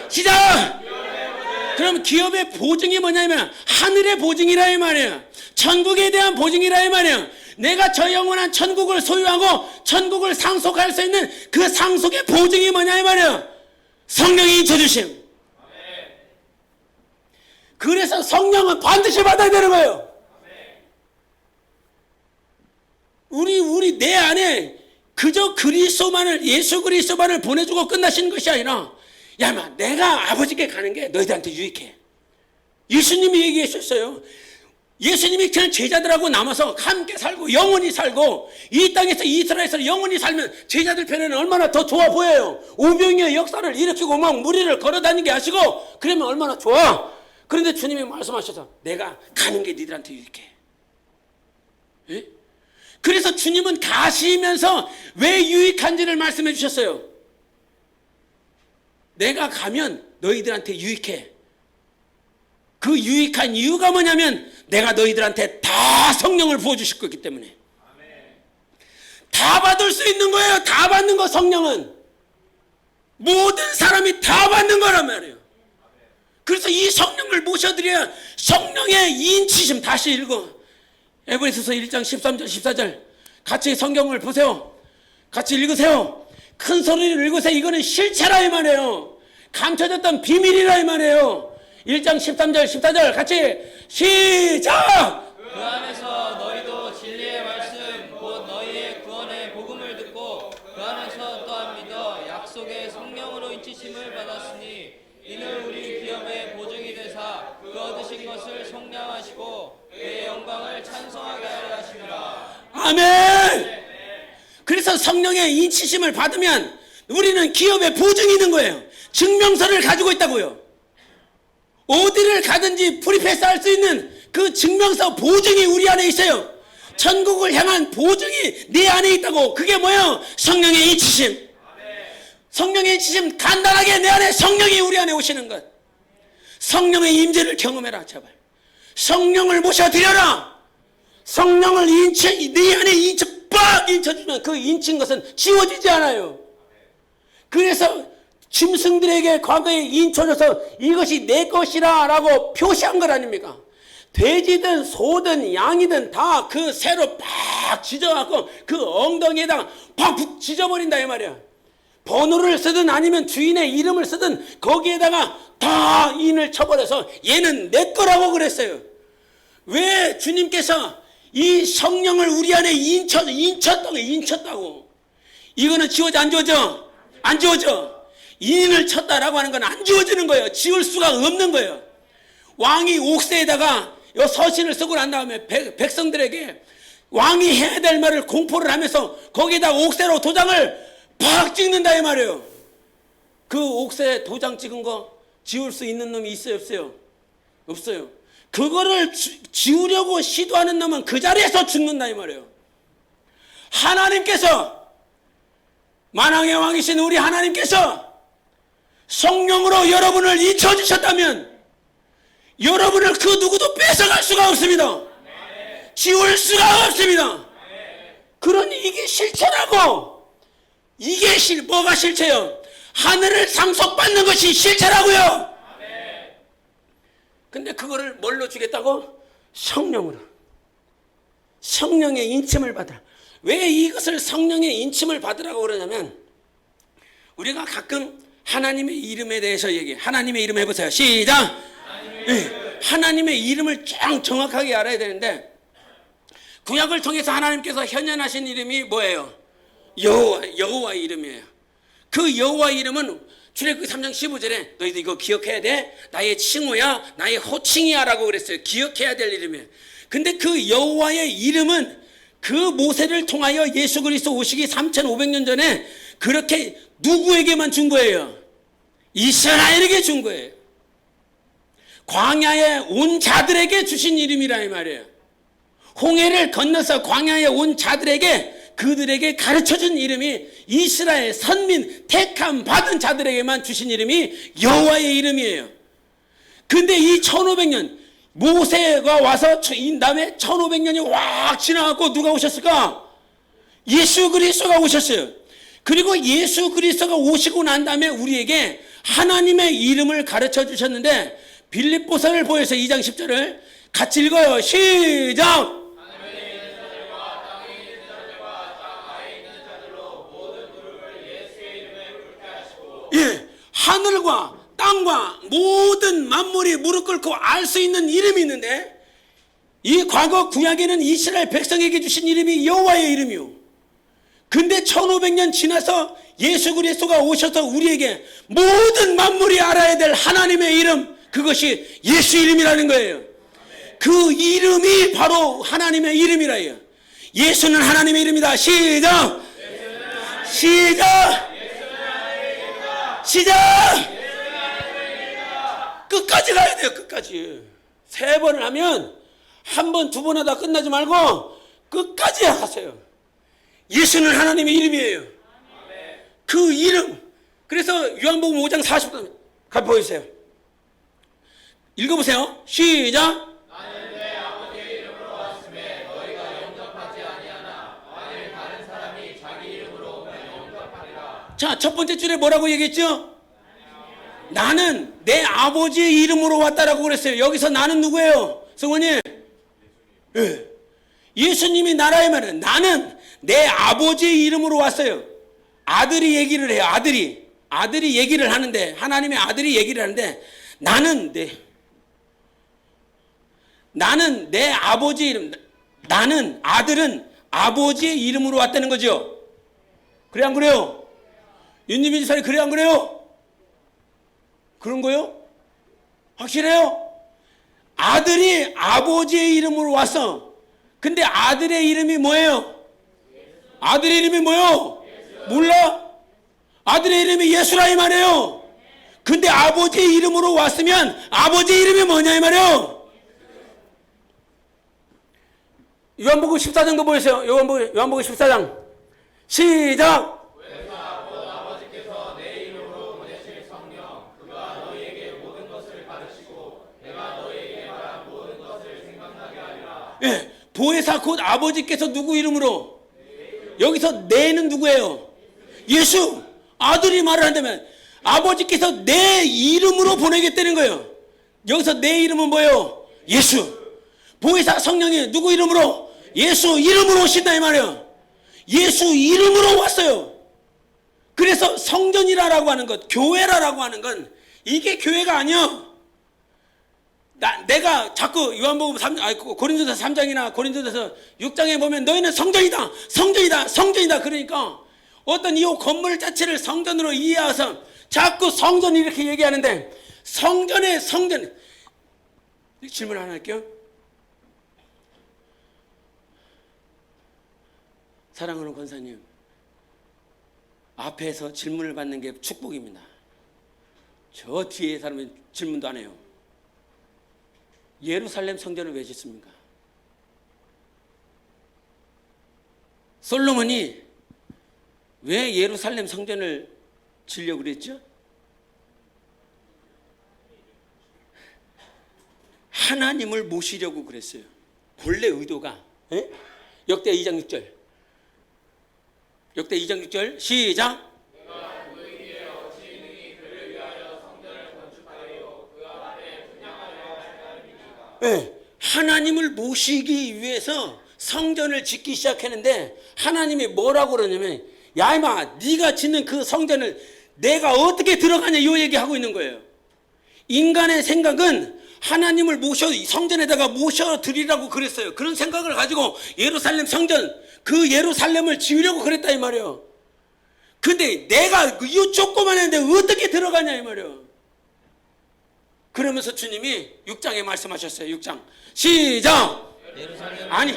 시작. 그럼 기업의 보증이 뭐냐면 하늘의 보증이라 이 말이에요. 천국에 대한 보증이라 이 말이에요. 내가 저 영원한 천국을 소유하고 천국을 상속할 수 있는 그 상속의 보증이 뭐냐 이 말이에요. 성령이 인쳐주심. 그래서 성령은 반드시 받아야 되는 거예요. 우리 내 안에 그저 그리스도만을 예수 그리스도만을 보내주고 끝나시는 것이 아니라 야, 내가 아버지께 가는 게 너희들한테 유익해. 예수님이 얘기하셨어요. 예수님이 그냥 제자들하고 남아서 함께 살고 영원히 살고 이 땅에서 이스라엘에서 영원히 살면 제자들 편에는 얼마나 더 좋아 보여요. 오병이의 역사를 일으키고 막 무리를 걸어다니게 하시고 그러면 얼마나 좋아. 그런데 주님이 말씀하셔서 내가 가는 게 너희들한테 유익해. 예? 그래서 주님은 가시면서 왜 유익한지를 말씀해 주셨어요. 내가 가면 너희들한테 유익해. 그 유익한 이유가 뭐냐면 내가 너희들한테 다 성령을 부어주실 거기 때문에. 다 받을 수 있는 거예요. 다 받는 거. 성령은 모든 사람이 다 받는 거란 말이에요. 그래서 이 성령을 모셔드려야 성령의 인치심. 다시 읽어. 에베소서 1장 13절 14절 같이 성경을 보세요. 같이 읽으세요. 큰 소리를 읽으세요. 이거는 실체라 이 말이에요. 감춰졌던 비밀이라 이 말이에요. 1장 13절 14절 같이 시작. 그 안에서 너희도 진리의 말씀 곧 너희의 구원의 복음을 듣고 그 안에서 또한 믿어 약속의 성령으로 인치심을 받았으니 이는 우리 기업의 보증이 되사 그 얻으신 것을 속량하시고 그의 영광을 찬송하게 하려 하심이라. 아멘. 그래서 성령의 인치심을 받으면 우리는 기업의 보증이 있는 거예요. 증명서를 가지고 있다고요. 어디를 가든지 프리패스할 수 있는 그 증명서 보증이 우리 안에 있어요. 천국을 향한 보증이 네 안에 있다고. 그게 뭐예요? 성령의 인치심. 성령의 인치심. 간단하게 내 안에 성령이 우리 안에 오시는 것. 성령의 임재를 경험해라 제발. 성령을 모셔드려라. 성령을 네 안에 빡 인쳐주면 그 인친 것은 지워지지 않아요. 그래서 짐승들에게 과거에 인쳐줘서 이것이 내 것이라 라고 표시한 것 아닙니까? 돼지든 소든 양이든 다 그 새로 팍 지져갖고 그 엉덩이에다가 팍 지져버린다 이 말이야. 번호를 쓰든 아니면 주인의 이름을 쓰든 거기에다가 다 인을 쳐버려서 얘는 내 거라고 그랬어요. 왜 주님께서 이 성령을 우리 안에 인쳤다고. 이거는 지워져 안 지워져? 안 지워져. 인을 쳤다라고 하는 건 안 지워지는 거예요. 지울 수가 없는 거예요. 왕이 옥새에다가 요 서신을 쓰고 난 다음에 백성들에게 왕이 해야 될 말을 공포를 하면서 거기에다 옥새로 도장을 팍 찍는다 이 말이에요. 그 옥새 도장 찍은 거 지울 수 있는 놈이 있어요 없어요? 없어요. 그거를 지우려고 시도하는 놈은 그 자리에서 죽는다 이 말이에요. 하나님께서 만왕의 왕이신 우리 하나님께서 성령으로 여러분을 인쳐주셨다면 여러분을 그 누구도 뺏어갈 수가 없습니다. 지울 수가 없습니다. 그러니 이게 실체라고. 이게 뭐가 실체요? 하늘을 상속받는 것이 실체라고요. 근데 그거를 뭘로 주겠다고? 성령으로. 성령의 인침을 받으라. 왜 이것을 성령의 인침을 받으라고 그러냐면 우리가 가끔 하나님의 이름에 대해서 얘기해. 하나님의 이름 해보세요. 시작. 하나님의 이름을 쫙 정확하게 알아야 되는데 구약을 통해서 하나님께서 현현하신 이름이 뭐예요? 여호와의 이름이에요. 그 여호와의 이름은 출애굽기 3장 15절에 너희들 이거 기억해야 돼. 나의 칭호야, 나의 호칭이야 라고 그랬어요. 기억해야 될 이름이에요. 근데 그 여호와의 이름은 그 모세를 통하여 예수 그리스도 오시기 3500년 전에 그렇게 누구에게만 준 거예요? 이스라엘에게 준 거예요. 광야에 온 자들에게 주신 이름이라 이 말이에요. 홍해를 건너서 광야에 온 자들에게 그들에게 가르쳐준 이름이 이스라엘 선민 택함 받은 자들에게만 주신 이름이 여호와의 이름이에요. 근데 이 1500년 모세가 와서 이 다음에 1500년이 확 지나가고 누가 오셨을까? 예수 그리스도가 오셨어요. 그리고 예수 그리스도가 오시고 난 다음에 우리에게 하나님의 이름을 가르쳐 주셨는데 빌립보서를 보여서 2장 10절을 같이 읽어요. 시작! 예, 하늘과 땅과 모든 만물이 무릎 꿇고 알 수 있는 이름이 있는데 이 과거 구약에는 이스라엘 백성에게 주신 이름이 여호와의 이름이요. 근데 1500년 지나서 예수 그리스도가 오셔서 우리에게 모든 만물이 알아야 될 하나님의 이름, 그것이 예수 이름이라는 거예요. 그 이름이 바로 하나님의 이름이라요. 예수는 하나님의 이름이다. 시작! 시작! 시작! 끝까지 가야 돼요. 끝까지. 3번을 하면 한 번, 2번 하다 끝나지 말고 끝까지 하세요. 예수는 하나님의 이름이에요. 그 이름. 그래서 요한복음 5장 40절 같이 보여주세요. 읽어보세요. 시작. 나는 내 아버지의 이름으로 왔음에 너희가 영접하지 아니하나 만일 다른 사람이 자기 이름으로 오면 영접하리라. 자, 첫 번째 줄에 뭐라고 얘기했죠? 나는 내 아버지의 이름으로 왔다라고 그랬어요. 여기서 나는 누구예요? 성원님? 예. 예수님이 나라의 말은 나는 내 아버지의 이름으로 왔어요. 아들이 얘기를 해요. 아들이 얘기를 하는데, 하나님의 아들이 얘기를 하는데 나는 내 아버지의 이름, 나는 아들은 아버지의 이름으로 왔다는 거죠. 그래 안 그래요? 윤지민 지사님 그래 안 그래요? 그런 거요? 확실해요? 아들이 아버지의 이름으로 왔어. 근데 아들의 이름이 뭐예요? 아들의 이름이 뭐예요? 몰라? 아들의 이름이 예수라 이 말이에요. 근데 아버지의 이름으로 왔으면 아버지의 이름이 뭐냐 이 말이에요. 요한복음 14장도 보여주세요. 요한복음 14장 시작. 예, 보혜사 곧 아버지께서 누구 이름으로? 여기서 내는 누구예요? 예수. 아들이 말을 한다면 아버지께서 내 이름으로 보내겠다는 거예요. 여기서 내 이름은 뭐예요? 예수. 보혜사 성령이 누구 이름으로? 예수 이름으로 오신다 이 말이에요. 예수 이름으로 왔어요. 그래서 성전이라고 하는 것, 교회라고 하는 건 이게 교회가 아니야. 내가 자꾸 요한복음 고린도서 3장이나 고린도서 6장에 보면 너희는 성전이다, 성전이다, 성전이다. 그러니까 어떤 이 건물 자체를 성전으로 이해해서 자꾸 성전 이렇게 얘기하는데 성전의 성전. 질문 하나 할게요. 사랑하는 권사님, 앞에서 질문을 받는 게 축복입니다. 저 뒤에 사람은 질문도 안 해요. 예루살렘 성전을 왜 짓습니까? 솔로몬이 왜 예루살렘 성전을 지으려고 그랬죠? 하나님을 모시려고 그랬어요. 본래 의도가. 에? 역대 2장 6절. 역대 2장 6절 시작. 네, 하나님을 모시기 위해서 성전을 짓기 시작했는데 하나님이 뭐라고 그러냐면 야 임마 네가 짓는 그 성전을 내가 어떻게 들어가냐 이 얘기하고 있는 거예요. 인간의 생각은 하나님을 성전에다가 모셔드리라고 그랬어요. 그런 생각을 가지고 예루살렘 성전, 그 예루살렘을 지으려고 그랬다 이 말이에요. 근데 내가 이 조그만 했는데 어떻게 들어가냐 이 말이에요. 그러면서 주님이 6장에 말씀하셨어요. 6장 시작. 아니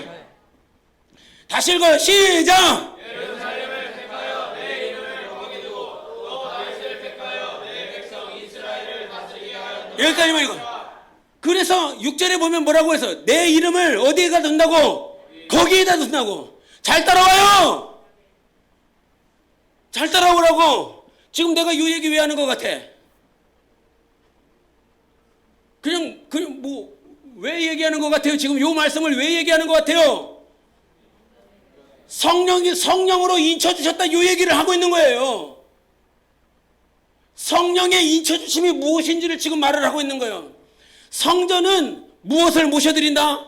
다시 읽어요. 시작. 예루살렘을 택하여 내 이름을 거기 두고 또 다윗을 택하여 내 백성 이스라엘을 다스리게 하였노라. 여기까지만 읽어. 그래서 6절에 보면 뭐라고 해서 내 이름을 어디에다 둔다고? 거기에다 둔다고. 잘 따라와요. 잘 따라오라고. 지금 내가 이 얘기 왜 하는 것 같아? 그냥 뭐 왜 얘기하는 것 같아요? 지금 이 말씀을 왜 얘기하는 것 같아요? 성령으로 인쳐주셨다 이 얘기를 하고 있는 거예요. 성령의 인쳐주심이 무엇인지를 지금 말을 하고 있는 거예요. 성전은 무엇을 모셔드린다?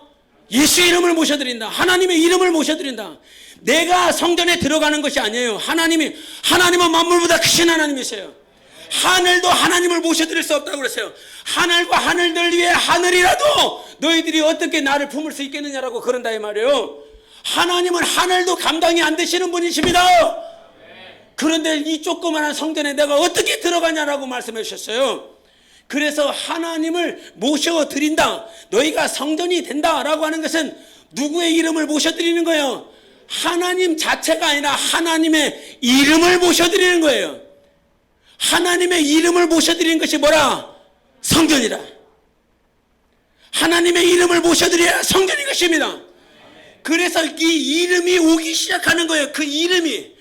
예수의 이름을 모셔드린다. 하나님의 이름을 모셔드린다. 내가 성전에 들어가는 것이 아니에요. 하나님은 만물보다 크신 하나님이세요. 하늘도 하나님을 모셔드릴 수 없다고 그랬어요. 하늘과 하늘들 위에 하늘이라도 너희들이 어떻게 나를 품을 수 있겠느냐라고 그런다 이 말이에요. 하나님은 하늘도 감당이 안 되시는 분이십니다. 그런데 이 조그마한 성전에 내가 어떻게 들어가냐라고 말씀해 주셨어요. 그래서 하나님을 모셔드린다. 너희가 성전이 된다라고 하는 것은 누구의 이름을 모셔드리는 거예요? 하나님 자체가 아니라 하나님의 이름을 모셔드리는 거예요. 하나님의 이름을 모셔드리는 것이 뭐라? 성전이라. 하나님의 이름을 모셔드려야 성전인 것입니다. 그래서 이 이름이 오기 시작하는 거예요. 그 이름이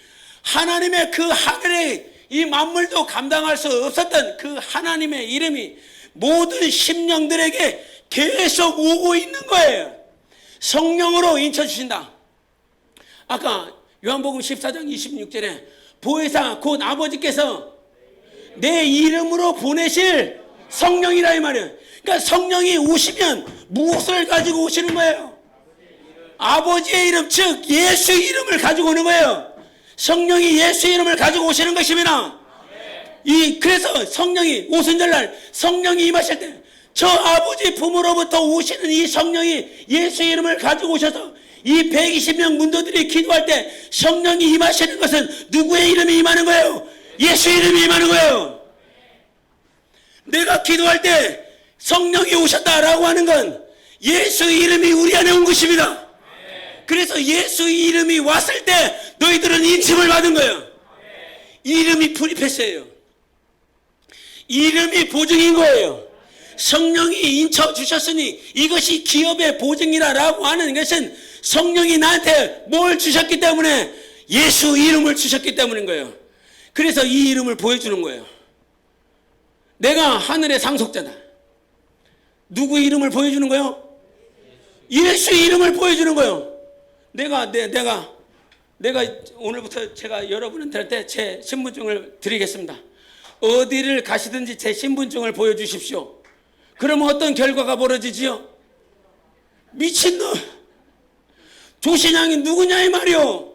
하나님의 그 하늘의 이 만물도 감당할 수 없었던 그 하나님의 이름이 모든 심령들에게 계속 오고 있는 거예요. 성령으로 인쳐주신다. 아까 요한복음 14장 26절에 보혜사 곧 아버지께서 내 이름으로 보내실 성령이라 이 말이에요. 그러니까 성령이 오시면 무엇을 가지고 오시는 거예요? 아버지의 이름, 즉 예수의 이름을 가지고 오는 거예요. 성령이 예수의 이름을 가지고 오시는 것입니다. 그래서 성령이 오순절날 성령이 임하실 때 저 아버지 품으로부터 오시는 이 성령이 예수의 이름을 가지고 오셔서 이 120명 문도들이 기도할 때 성령이 임하시는 것은 누구의 이름이 임하는 거예요? 예수의 이름이 임하는 거예요. 내가 기도할 때 성령이 오셨다라고 하는 건 예수의 이름이 우리 안에 온 것입니다. 그래서 예수의 이름이 왔을 때 너희들은 인침을 받은 거예요. 이름이 프리패스예요. 이름이 보증인 거예요. 성령이 인쳐주셨으니 이것이 기업의 보증이라고 하는 것은 성령이 나한테 뭘 주셨기 때문에 예수 이름을 주셨기 때문인 거예요. 그래서 이 이름을 보여주는 거예요. 내가 하늘의 상속자다. 누구 이름을 보여주는 거예요? 예수 이름을 보여주는 거예요. 내가 오늘부터 제가 여러분한테 제 신분증을 드리겠습니다. 어디를 가시든지 제 신분증을 보여주십시오. 그러면 어떤 결과가 벌어지지요? 미친놈! 조신양이 누구냐 이 말이요.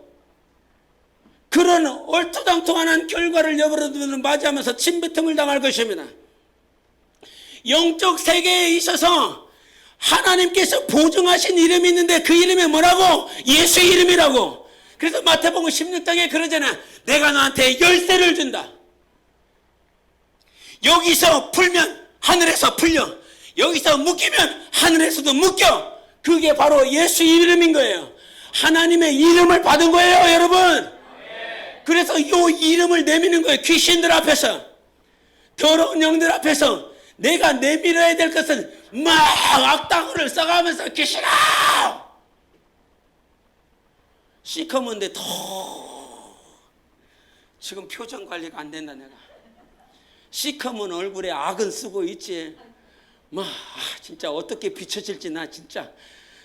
그런 얼토당토하는 결과를 여러분들은 맞이하면서 침뱉음을 당할 것입니다. 영적 세계에 있어서 하나님께서 보증하신 이름이 있는데 그 이름이 뭐라고? 예수의 이름이라고. 그래서 마태복음 16장에 그러잖아. 내가 너한테 열쇠를 준다. 여기서 풀면 하늘에서 풀려. 여기서 묶이면 하늘에서도 묶여. 그게 바로 예수 이름인 거예요. 하나님의 이름을 받은 거예요, 여러분. 그래서 이 이름을 내미는 거예요. 귀신들 앞에서, 더러운 영들 앞에서 내가 내밀어야 될 것은 막 악당을 써가면서 귀신아! 시커먼데 더 지금 표정 관리가 안 된다 내가. 시커먼 얼굴에 악은 쓰고 있지. 막 진짜 어떻게 비춰질지 나 진짜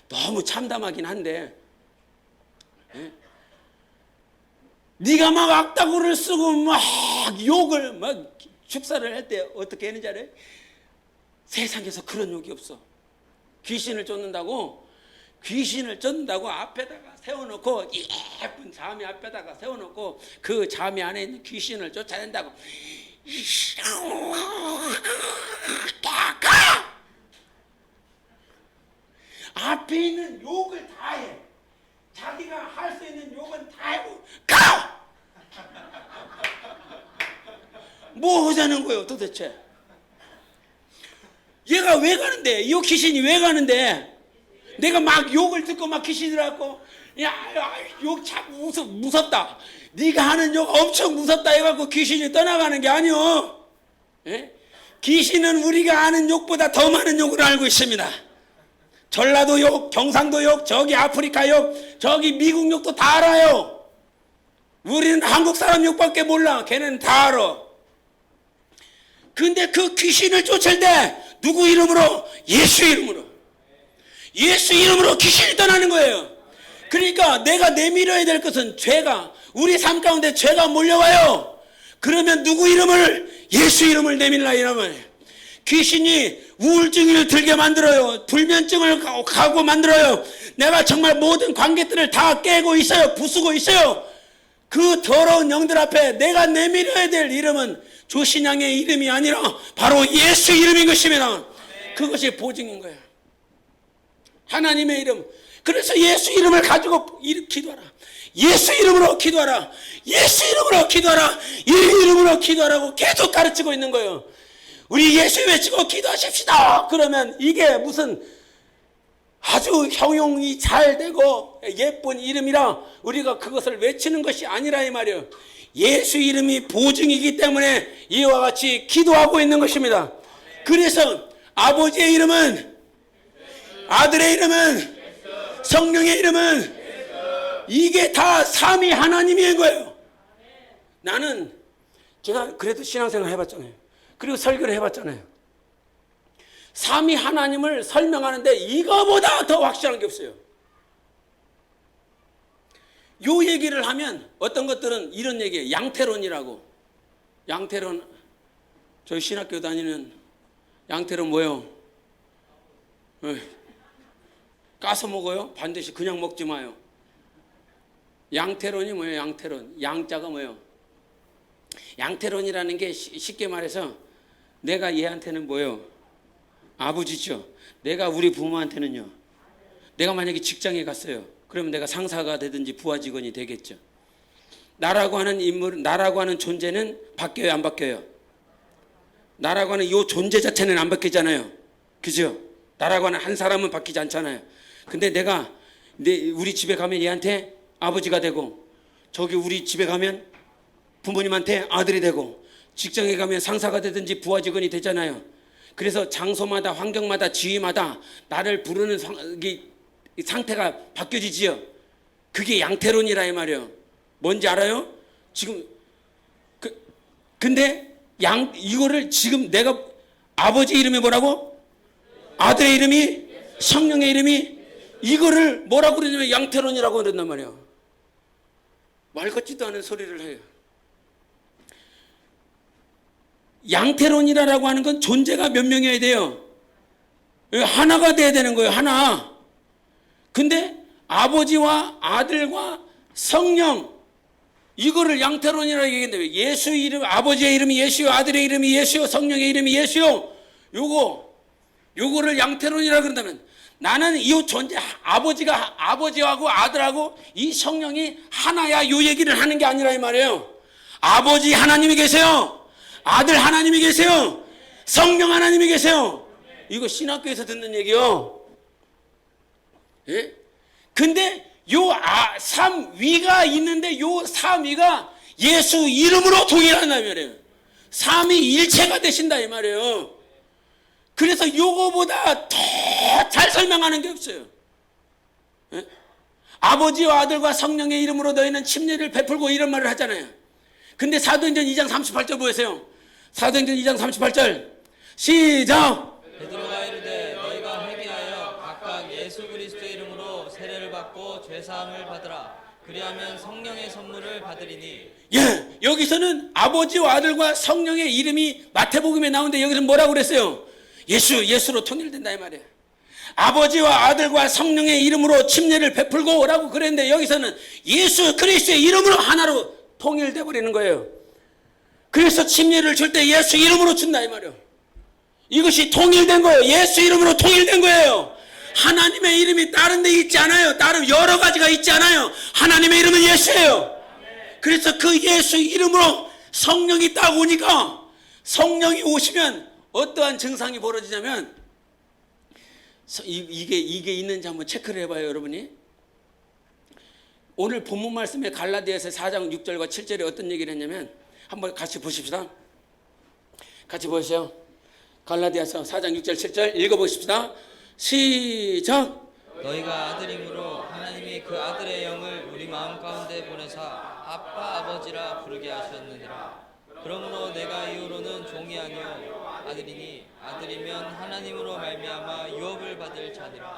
너무 참담하긴 한데. 네가 막 악다구를 쓰고 막 욕을 막 축사를 할 때 어떻게 했는지 알아요? 세상에서 그런 욕이 없어. 귀신을 쫓는다고 앞에다가 세워놓고 예쁜 자미 앞에다가 세워놓고 그 자미 안에 있는 귀신을 쫓아낸다고. 앞에 있는 욕을 다 해. 자기가 할 수 있는 욕은 다 하고 가! 뭐 하자는 거예요 도대체? 얘가 왜 가는데? 이 귀신이 왜 가는데? 내가 막 욕을 듣고 막 귀신이라고 욕 참 무섭다. 네가 하는 욕 엄청 무섭다 해갖고 귀신이 떠나가는 게 아니오. 예? 귀신은 우리가 아는 욕보다 더 많은 욕을 알고 있습니다. 전라도 욕, 경상도 욕, 저기 아프리카 욕, 저기 미국 욕도 다 알아요. 우리는 한국 사람 욕밖에 몰라. 걔는 다 알아. 근데 그 귀신을 쫓을 때 누구 이름으로? 예수 이름으로. 예수 이름으로 귀신이 떠나는 거예요. 그러니까 내가 내밀어야 될 것은 죄가, 우리 삶 가운데 죄가 몰려와요. 그러면 누구 이름을? 예수 이름을 내밀라 이러면 귀신이 우울증을 들게 만들어요. 불면증을 가고 만들어요. 내가 정말 모든 관계들을 다 깨고 있어요. 부수고 있어요. 그 더러운 영들 앞에 내가 내밀어야 될 이름은 조신양의 이름이 아니라 바로 예수 이름인 것입니다. 그것이 보증인 거예요. 하나님의 이름. 그래서 예수 이름을 가지고 기도하라. 예수 이름으로 기도하라. 예수 이름으로 기도하라. 이 이름으로 기도하라고 계속 가르치고 있는 거예요. 우리 예수 외치고 기도하십시다. 그러면 이게 무슨 아주 형용이 잘 되고 예쁜 이름이라 우리가 그것을 외치는 것이 아니라 이 말이에요. 예수 이름이 보증이기 때문에 이와 같이 기도하고 있는 것입니다. 그래서 아버지의 이름은, 아들의 이름은, 성령의 이름은, 이게 다 삼위 하나님인 거예요. 나는 제가 그래도 신앙생활 해봤잖아요. 그리고 설교를 해봤잖아요. 삼위 하나님을 설명하는데 이거보다 더 확실한 게 없어요. 요 얘기를 하면 어떤 것들은 이런 얘기예요. 양태론이라고. 양태론, 저희 신학교 다니는 양태론 뭐예요? 까서 먹어요? 반드시 그냥 먹지 마요. 양태론이 뭐예요? 양태론. 양자가 뭐예요? 양태론이라는 게 쉽게 말해서 내가 얘한테는 뭐예요? 아버지죠. 내가 우리 부모한테는요. 내가 만약에 직장에 갔어요. 그러면 내가 상사가 되든지 부하 직원이 되겠죠. 나라고 하는 인물, 나라고 하는 존재는 바뀌어요, 안 바뀌어요? 나라고 하는 이 존재 자체는 안 바뀌잖아요. 그죠? 나라고 하는 한 사람은 바뀌지 않잖아요. 근데 내가 우리 집에 가면 얘한테 아버지가 되고, 저기 우리 집에 가면 부모님한테 아들이 되고, 직장에 가면 상사가 되든지 부하 직원이 되잖아요. 그래서 장소마다, 환경마다, 지위마다 나를 부르는 상태가 바뀌어지지요. 그게 양태론이라 이 말이에요. 뭔지 알아요? 지금 근데 이거를 지금 내가 아버지 이름이 뭐라고? 아들의 이름이, 성령의 이름이, 이거를 뭐라고 그러냐면 양태론이라고 그런단 말이에요. 말 같지도 않은 소리를 해요. 양태론이라고 하는 건 존재가 몇 명이어야 돼요? 하나가 돼야 되는 거예요. 하나. 근데 아버지와 아들과 성령, 이거를 양태론이라고 얘기했는데, 예수 이름, 아버지의 이름이 예수요, 아들의 이름이 예수요, 성령의 이름이 예수요, 요거를 양태론이라고 그런다면, 나는 이 존재, 아버지하고 아들하고 이 성령이 하나야, 요 얘기를 하는 게 아니라 이 말이에요. 아버지 하나님이 계세요. 아들 하나님이 계세요. 성령 하나님이 계세요. 이거 신학교에서 듣는 얘기요. 예? 근데 요 삼위가 있는데 요 삼위가 예수 이름으로 동일하단 말이에요. 삼위일체가 되신다 이 말이에요. 그래서 요거보다 더 잘 설명하는 게 없어요. 예? 아버지와 아들과 성령의 이름으로 너희는 침례를 베풀고 이런 말을 하잖아요. 근데 사도행전 2장 38절 보세요. 사도행전 2장 38절 시작. 베드로가 이르되 너희가 회개하여 각각 예수 그리스도의 이름으로 세례를 받고 죄사함을 받으라. 그리하면 성령의 선물을 받으리니. 예, 여기서는 아버지와 아들과 성령의 이름이 마태복음에 나오는데 여기서 뭐라고 그랬어요? 예수로 통일된다 이 말이에요. 아버지와 아들과 성령의 이름으로 침례를 베풀고 라고 그랬는데 여기서는 예수 그리스도의 이름으로 하나로 통일돼 버리는 거예요. 그래서 침례를 줄 때 예수 이름으로 준다 이 말이에요. 이것이 통일된 거예요. 예수 이름으로 통일된 거예요. 하나님의 이름이 다른 데 있지 않아요. 다른 여러 가지가 있지 않아요. 하나님의 이름은 예수예요. 그래서 그 예수 이름으로 성령이 딱 오니까, 성령이 오시면 어떠한 증상이 벌어지냐면, 이게 있는지 한번 체크를 해봐요, 여러분이. 오늘 본문 말씀에 갈라디아서 4장 6절과 7절에 어떤 얘기를 했냐면, 한번 같이 보십시다. 같이 보세요. 갈라디아서 4장 6절 7절 읽어보십시다. 시작. 너희가 아들임으로 하나님이 그 아들의 영을 우리 마음 가운데 보내사 아빠 아버지라 부르게 하셨느니라. 그러므로 내가 이후로는 종이 아니요 아들이니 아들이면 하나님으로 말미암아 유업을 받을 자니라.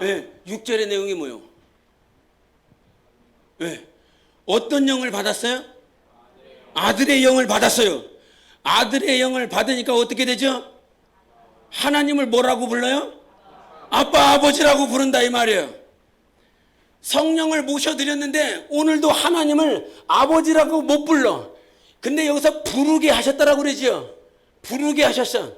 6절의 내용이 뭐요? 어떤 영을 받았어요? 아들의 영을 받았어요. 아들의 영을 받으니까 어떻게 되죠? 하나님을 뭐라고 불러요? 아빠 아버지라고 부른다 이 말이에요. 성령을 모셔드렸는데 오늘도 하나님을 아버지라고 못 불러. 근데 여기서 부르게 하셨다라고 그러지요. 부르게 하셨어.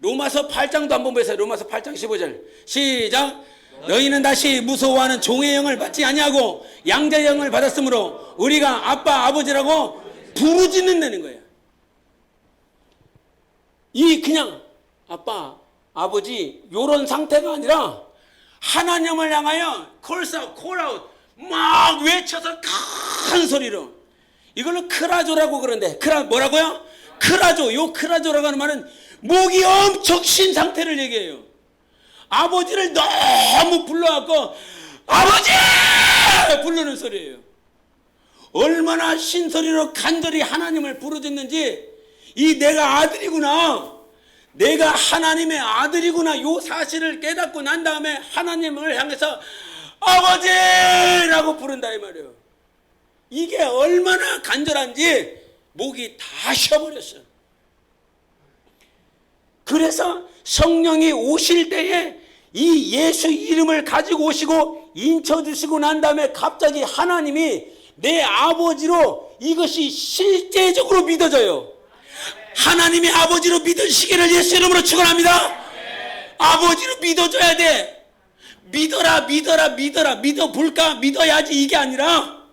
로마서 8장도 한번 보세요. 로마서 8장 15절 시작. 너희는 다시 무서워하는 종의 영을 받지 아니하고 양자의 영을 받았으므로 우리가 아빠 아버지라고 부르짖는다는 거예요. 이 그냥 아빠 아버지 요런 상태가 아니라 하나님을 향하여 콜아웃 막 외쳐서 큰 소리로, 이걸로 크라조라고 그러는데 뭐라고요? 크라조. 요 크라조라고 하는 말은 목이 엄청 쉰 상태를 얘기해요. 아버지를 너무 불러갖고 아버지 부르는 소리예요. 얼마나 신소리로 간절히 하나님을 부르짖는지, 이 내가 아들이구나, 내가 하나님의 아들이구나, 요 사실을 깨닫고 난 다음에 하나님을 향해서 아버지라고 부른다 이 말이에요. 이게 얼마나 간절한지 목이 다 쉬어버렸어요. 그래서 성령이 오실 때에 이 예수 이름을 가지고 오시고 인쳐주시고 난 다음에 갑자기 하나님이 내 아버지로 이것이 실제적으로 믿어져요. 하나님의 아버지로 믿으시기를 예수 이름으로 축원합니다. 아버지로 믿어줘야 돼. 믿어라 믿어볼까 믿어야지, 이게 아니라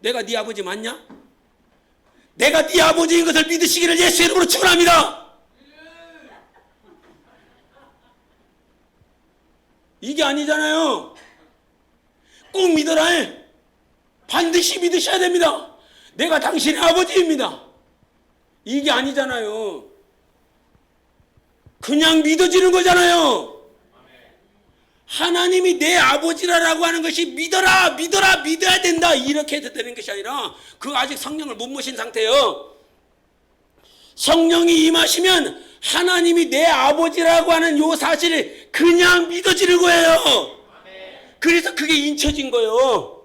내가 네 아버지 맞냐? 내가 네 아버지인 것을 믿으시기를 예수 이름으로 축원합니다. 이게 아니잖아요. 꼭 믿어라 해. 반드시 믿으셔야 됩니다. 내가 당신의 아버지입니다. 이게 아니잖아요. 그냥 믿어지는 거잖아요. 하나님이 내 아버지라고 하는 것이 믿어야 된다 이렇게 해도 되는 것이 아니라, 그 아직 성령을 못 모신 상태예요. 성령이 임하시면 하나님이 내 아버지라고 하는 요 사실이 그냥 믿어지는 거예요. 그래서 그게 인쳐진 거예요.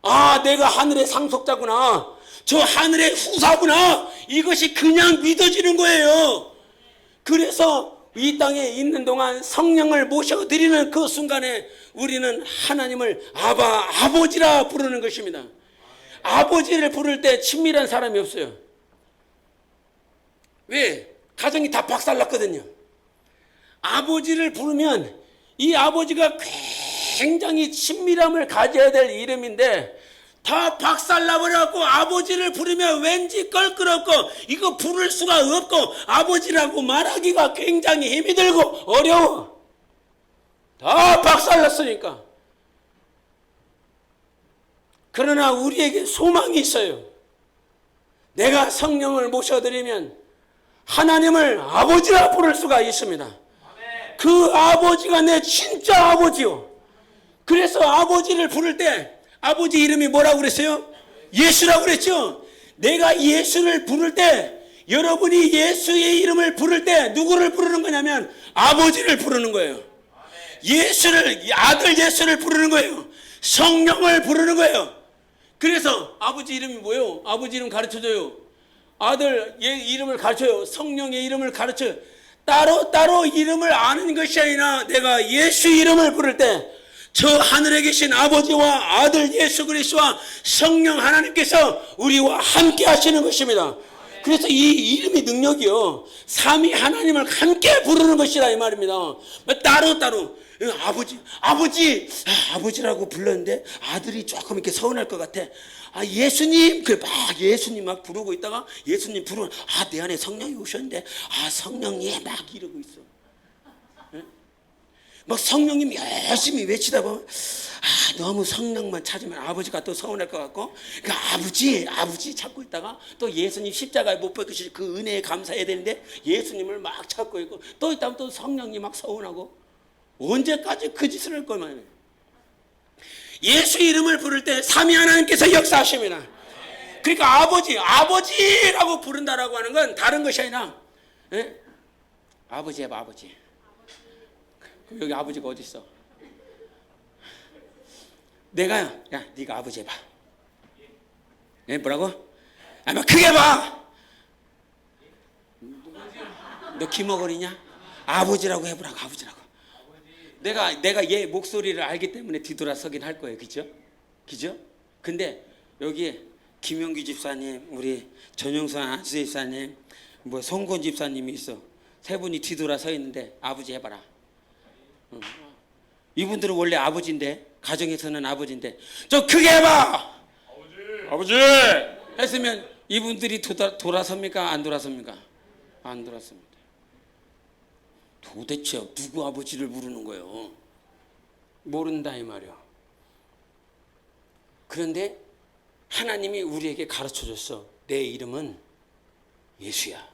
아, 내가 하늘의 상속자구나, 저 하늘의 후사구나, 이것이 그냥 믿어지는 거예요. 그래서 이 땅에 있는 동안 성령을 모셔드리는 그 순간에 우리는 하나님을 아버지라 부르는 것입니다. 아버지를 부를 때 친밀한 사람이 없어요. 왜? 가정이 다 박살났거든요. 아버지를 부르면 이 아버지가 굉장히 친밀함을 가져야 될 이름인데 다 박살나버려갖고 아버지를 부르면 왠지 껄끄럽고 이거 부를 수가 없고 아버지라고 말하기가 굉장히 힘이 들고 어려워. 다 박살났으니까. 그러나 우리에게 소망이 있어요. 내가 성령을 모셔드리면 하나님을 아버지라 부를 수가 있습니다. 그 아버지가 내 진짜 아버지요. 그래서 아버지를 부를 때 아버지 이름이 뭐라고 그랬어요? 예수라고 그랬죠. 내가 예수를 부를 때, 여러분이 예수의 이름을 부를 때 누구를 부르는 거냐면 아버지를 부르는 거예요. 아들 예수를 부르는 거예요. 성령을 부르는 거예요. 그래서 아버지 이름이 뭐예요? 아버지 이름 가르쳐줘요. 아들 이름을 가르쳐요. 성령의 이름을 가르쳐요. 따로 이름을 아는 것이 아니라 내가 예수 이름을 부를 때 저 하늘에 계신 아버지와 아들 예수 그리스도와 성령 하나님께서 우리와 함께 하시는 것입니다. 그래서 이 이름이 능력이요, 삼위 하나님을 함께 부르는 것이라 이 말입니다. 따로 아버지라고 불렀는데 아들이 조금 이렇게 서운할 것 같아. 예수님, 막 예수님 막 부르고 있다가 예수님 부르면 내 안에 성령이 오셨는데 성령이 막 이러고 있어. 막 성령님 열심히 외치다 보면 너무 성령만 찾으면 아버지가 또 서운할 것 같고, 그러니까 아버지 찾고 있다가 또 예수님 십자가에 못 박히신 그 은혜에 감사해야 되는데 예수님을 막 찾고 있고, 또 있다면 또 성령님 막 서운하고, 언제까지 그 짓을 할 거면. 예수 이름을 부를 때 삼위 하나님께서 역사하십니다. 그러니까 아버지라고 부른다라고 하는 건 다른 것이 아니라, 예? 아버지 해봐, 아버지. 여기 아버지가 어디 있어? 야, 네가 아버지 해봐. 예, 뭐라고? 막 크게 봐. 너 기머거리냐? 아버지라고 해보라고, 아버지라고. 내가 얘 목소리를 알기 때문에 뒤돌아서긴 할 거예요, 그죠? 근데 여기에 김영규 집사님, 우리 전용선 안수 집사님, 뭐 송건 집사님이 있어. 세 분이 뒤돌아서 있는데 아버지 해봐라. 이분들은 원래 아버지인데, 가정에서는 아버지인데, 저 크게 해봐. 아버지 했으면 이분들이 돌아섭니까? 안 돌아섭니까? 안 돌아섭니다. 도대체 누구 아버지를 부르는 거예요? 모른다 이 말이야. 그런데 하나님이 우리에게 가르쳐줬어. 내 이름은 예수야.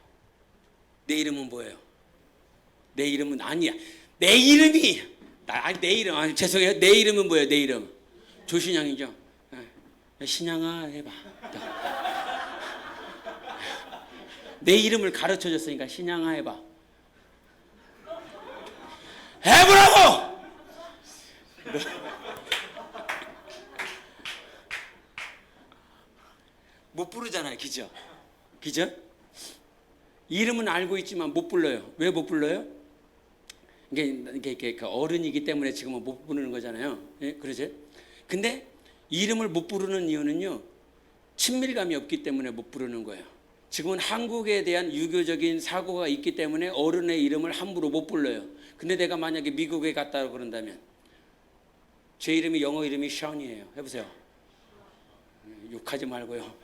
내 이름은 뭐예요? 내 이름은 아니야. 내 이름이 내 이름 죄송해요. 내 이름은 뭐예요? 내 이름 조신양이죠. 신양아 해봐. 내 이름을 가르쳐줬으니까 신양아 해봐. 해보라고. 못 부르잖아요, 그죠? 이름은 알고 있지만 못 불러요. 왜 못 불러요? 이게 어른이기 때문에 지금은 못 부르는 거잖아요. 예? 그러죠? 근데 이름을 못 부르는 이유는요, 친밀감이 없기 때문에 못 부르는 거예요. 지금은 한국에 대한 유교적인 사고가 있기 때문에 어른의 이름을 함부로 못 불러요. 근데 내가 만약에 미국에 갔다 그런다면, 제 이름이 영어 이름이 션이에요. 해보세요. 욕하지 말고요.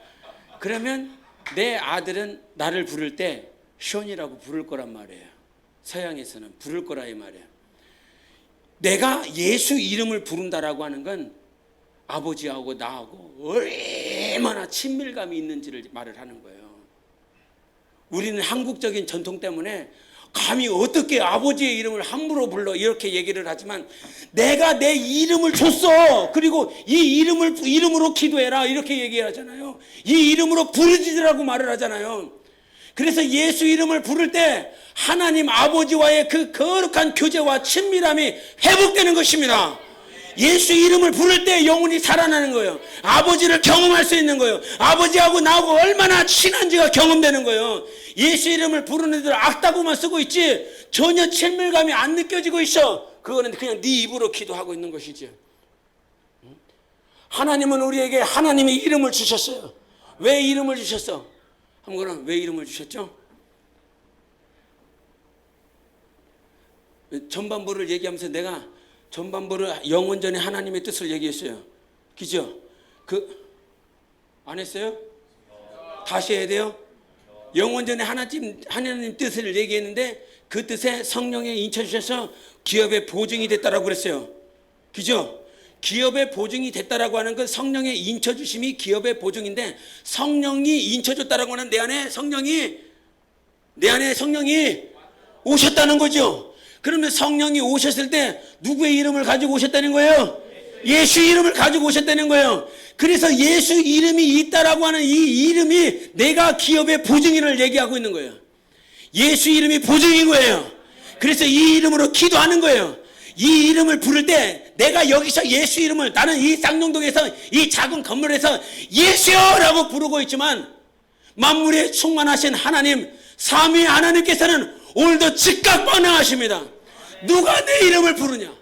그러면 내 아들은 나를 부를 때 션이라고 부를 거란 말이에요. 서양에서는 부를 거라 이 말이에요. 내가 예수 이름을 부른다라고 하는 건 아버지하고 나하고 얼마나 친밀감이 있는지를 말을 하는 거예요. 우리는 한국적인 전통 때문에 감히 어떻게 아버지의 이름을 함부로 불러 이렇게 얘기를 하지만, 내가 내 이름을 줬어. 그리고 이 이름으로 기도해라 이렇게 얘기하잖아요. 이 이름으로 부르짖으라고 말을 하잖아요. 그래서 예수 이름을 부를 때 하나님 아버지와의 그 거룩한 교제와 친밀함이 회복되는 것입니다. 예수 이름을 부를 때 영혼이 살아나는 거예요. 아버지를 경험할 수 있는 거예요. 아버지하고 나하고 얼마나 친한지가 경험되는 거예요. 예수 이름을 부르는 애들 악다구만 쓰고 있지 전혀 친밀감이 안 느껴지고 있어. 그거는 그냥 네 입으로 기도하고 있는 것이지. 하나님은 우리에게 하나님의 이름을 주셨어요. 왜 이름을 주셨어? 한번은 왜 이름을 주셨죠? 전반부를 얘기하면서 내가 전반부를 영원전에 하나님의 뜻을 얘기했어요. 그죠? 안 했어요? 다시 해야 돼요? 영원전에 하나님 뜻을 얘기했는데 그 뜻에 성령이 인쳐주셔서 기업의 보증이 됐다라고 그랬어요. 그죠? 기업의 보증이 됐다라고 하는 건 성령의 인쳐주심이 기업의 보증인데, 성령이 인쳐줬다라고 하는 내 안에 성령이 오셨다는 거죠. 그러면 성령이 오셨을 때 누구의 이름을 가지고 오셨다는 거예요? 예수 이름을 가지고 오셨다는 거예요. 그래서 예수 이름이 있다라고 하는 이 이름이 내가 기업의 보증인을 얘기하고 있는 거예요. 예수 이름이 보증인 거예요. 그래서 이 이름으로 기도하는 거예요. 이 이름을 부를 때 내가 여기서 예수 이름을, 나는 이 쌍용동에서 이 작은 건물에서 예수라고 부르고 있지만, 만물에 충만하신 하나님, 삼위 하나님께서는 오늘도 즉각 반응하십니다. 누가 내 이름을 부르냐?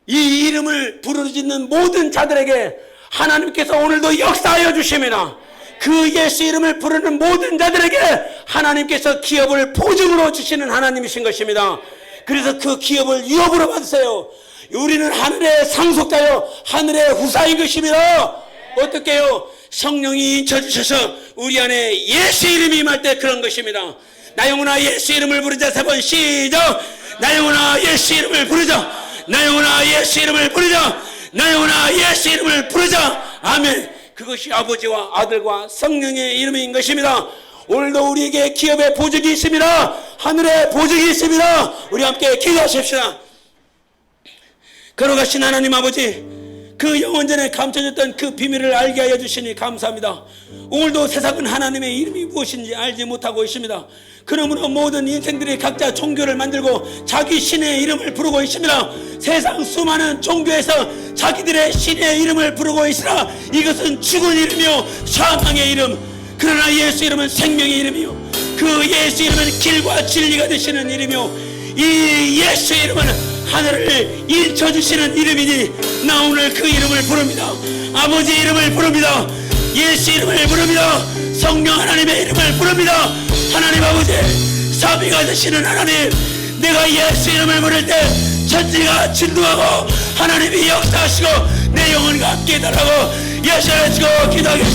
이 이름을 부르짖는 모든 자들에게 하나님께서 오늘도 역사하여 주십니다. 그 예수 이름을 부르는 모든 자들에게 하나님께서 기업을 보증으로 주시는 하나님이신 것입니다. 그래서 그 기업을 유업으로 받으세요. 우리는 하늘의 상속자요 하늘의 후사인 것입니다. 어떻게 해요? 성령이 인쳐주셔서 우리 안에 예수 이름이 임할 때 그런 것입니다. 나 영혼아 예수 이름을 부르자. 3번 시작. 나 영혼아 예수 이름을 부르자. 나 영혼아 예수 이름을 부르자. 나 영혼아 예수 이름을 부르자. 아멘. 그것이 아버지와 아들과 성령의 이름인 것입니다. 오늘도 우리에게 기업의 보증이 있습니다. 하늘의 보증이 있습니다. 우리 함께 기도하십시다. 걸어가신 하나님 아버지, 그 영원전에 감춰졌던 그 비밀을 알게 하여 주시니 감사합니다. 오늘도 세상은 하나님의 이름이 무엇인지 알지 못하고 있습니다. 그러므로 모든 인생들이 각자 종교를 만들고 자기 신의 이름을 부르고 있습니다. 세상 수많은 종교에서 자기들의 신의 이름을 부르고 있으나 이것은 죽은 이름이요 사망의 이름. 그러나 예수 이름은 생명의 이름이요, 그 예수 이름은 길과 진리가 되시는 이름이요, 이 예수 이름은 하늘을 일쳐주시는 이름이니 나 오늘 그 이름을 부릅니다. 아버지 이름을 부릅니다. 예수 이름을 부릅니다. 성령 하나님의 이름을 부릅니다. 하나님 아버지, 사비가 되시는 하나님, 내가 예수 이름을 부를 때 천지가 진동하고 하나님이 역사하시고 내 영혼과 함께 달라고 예수를 주고 기도하겠습니다.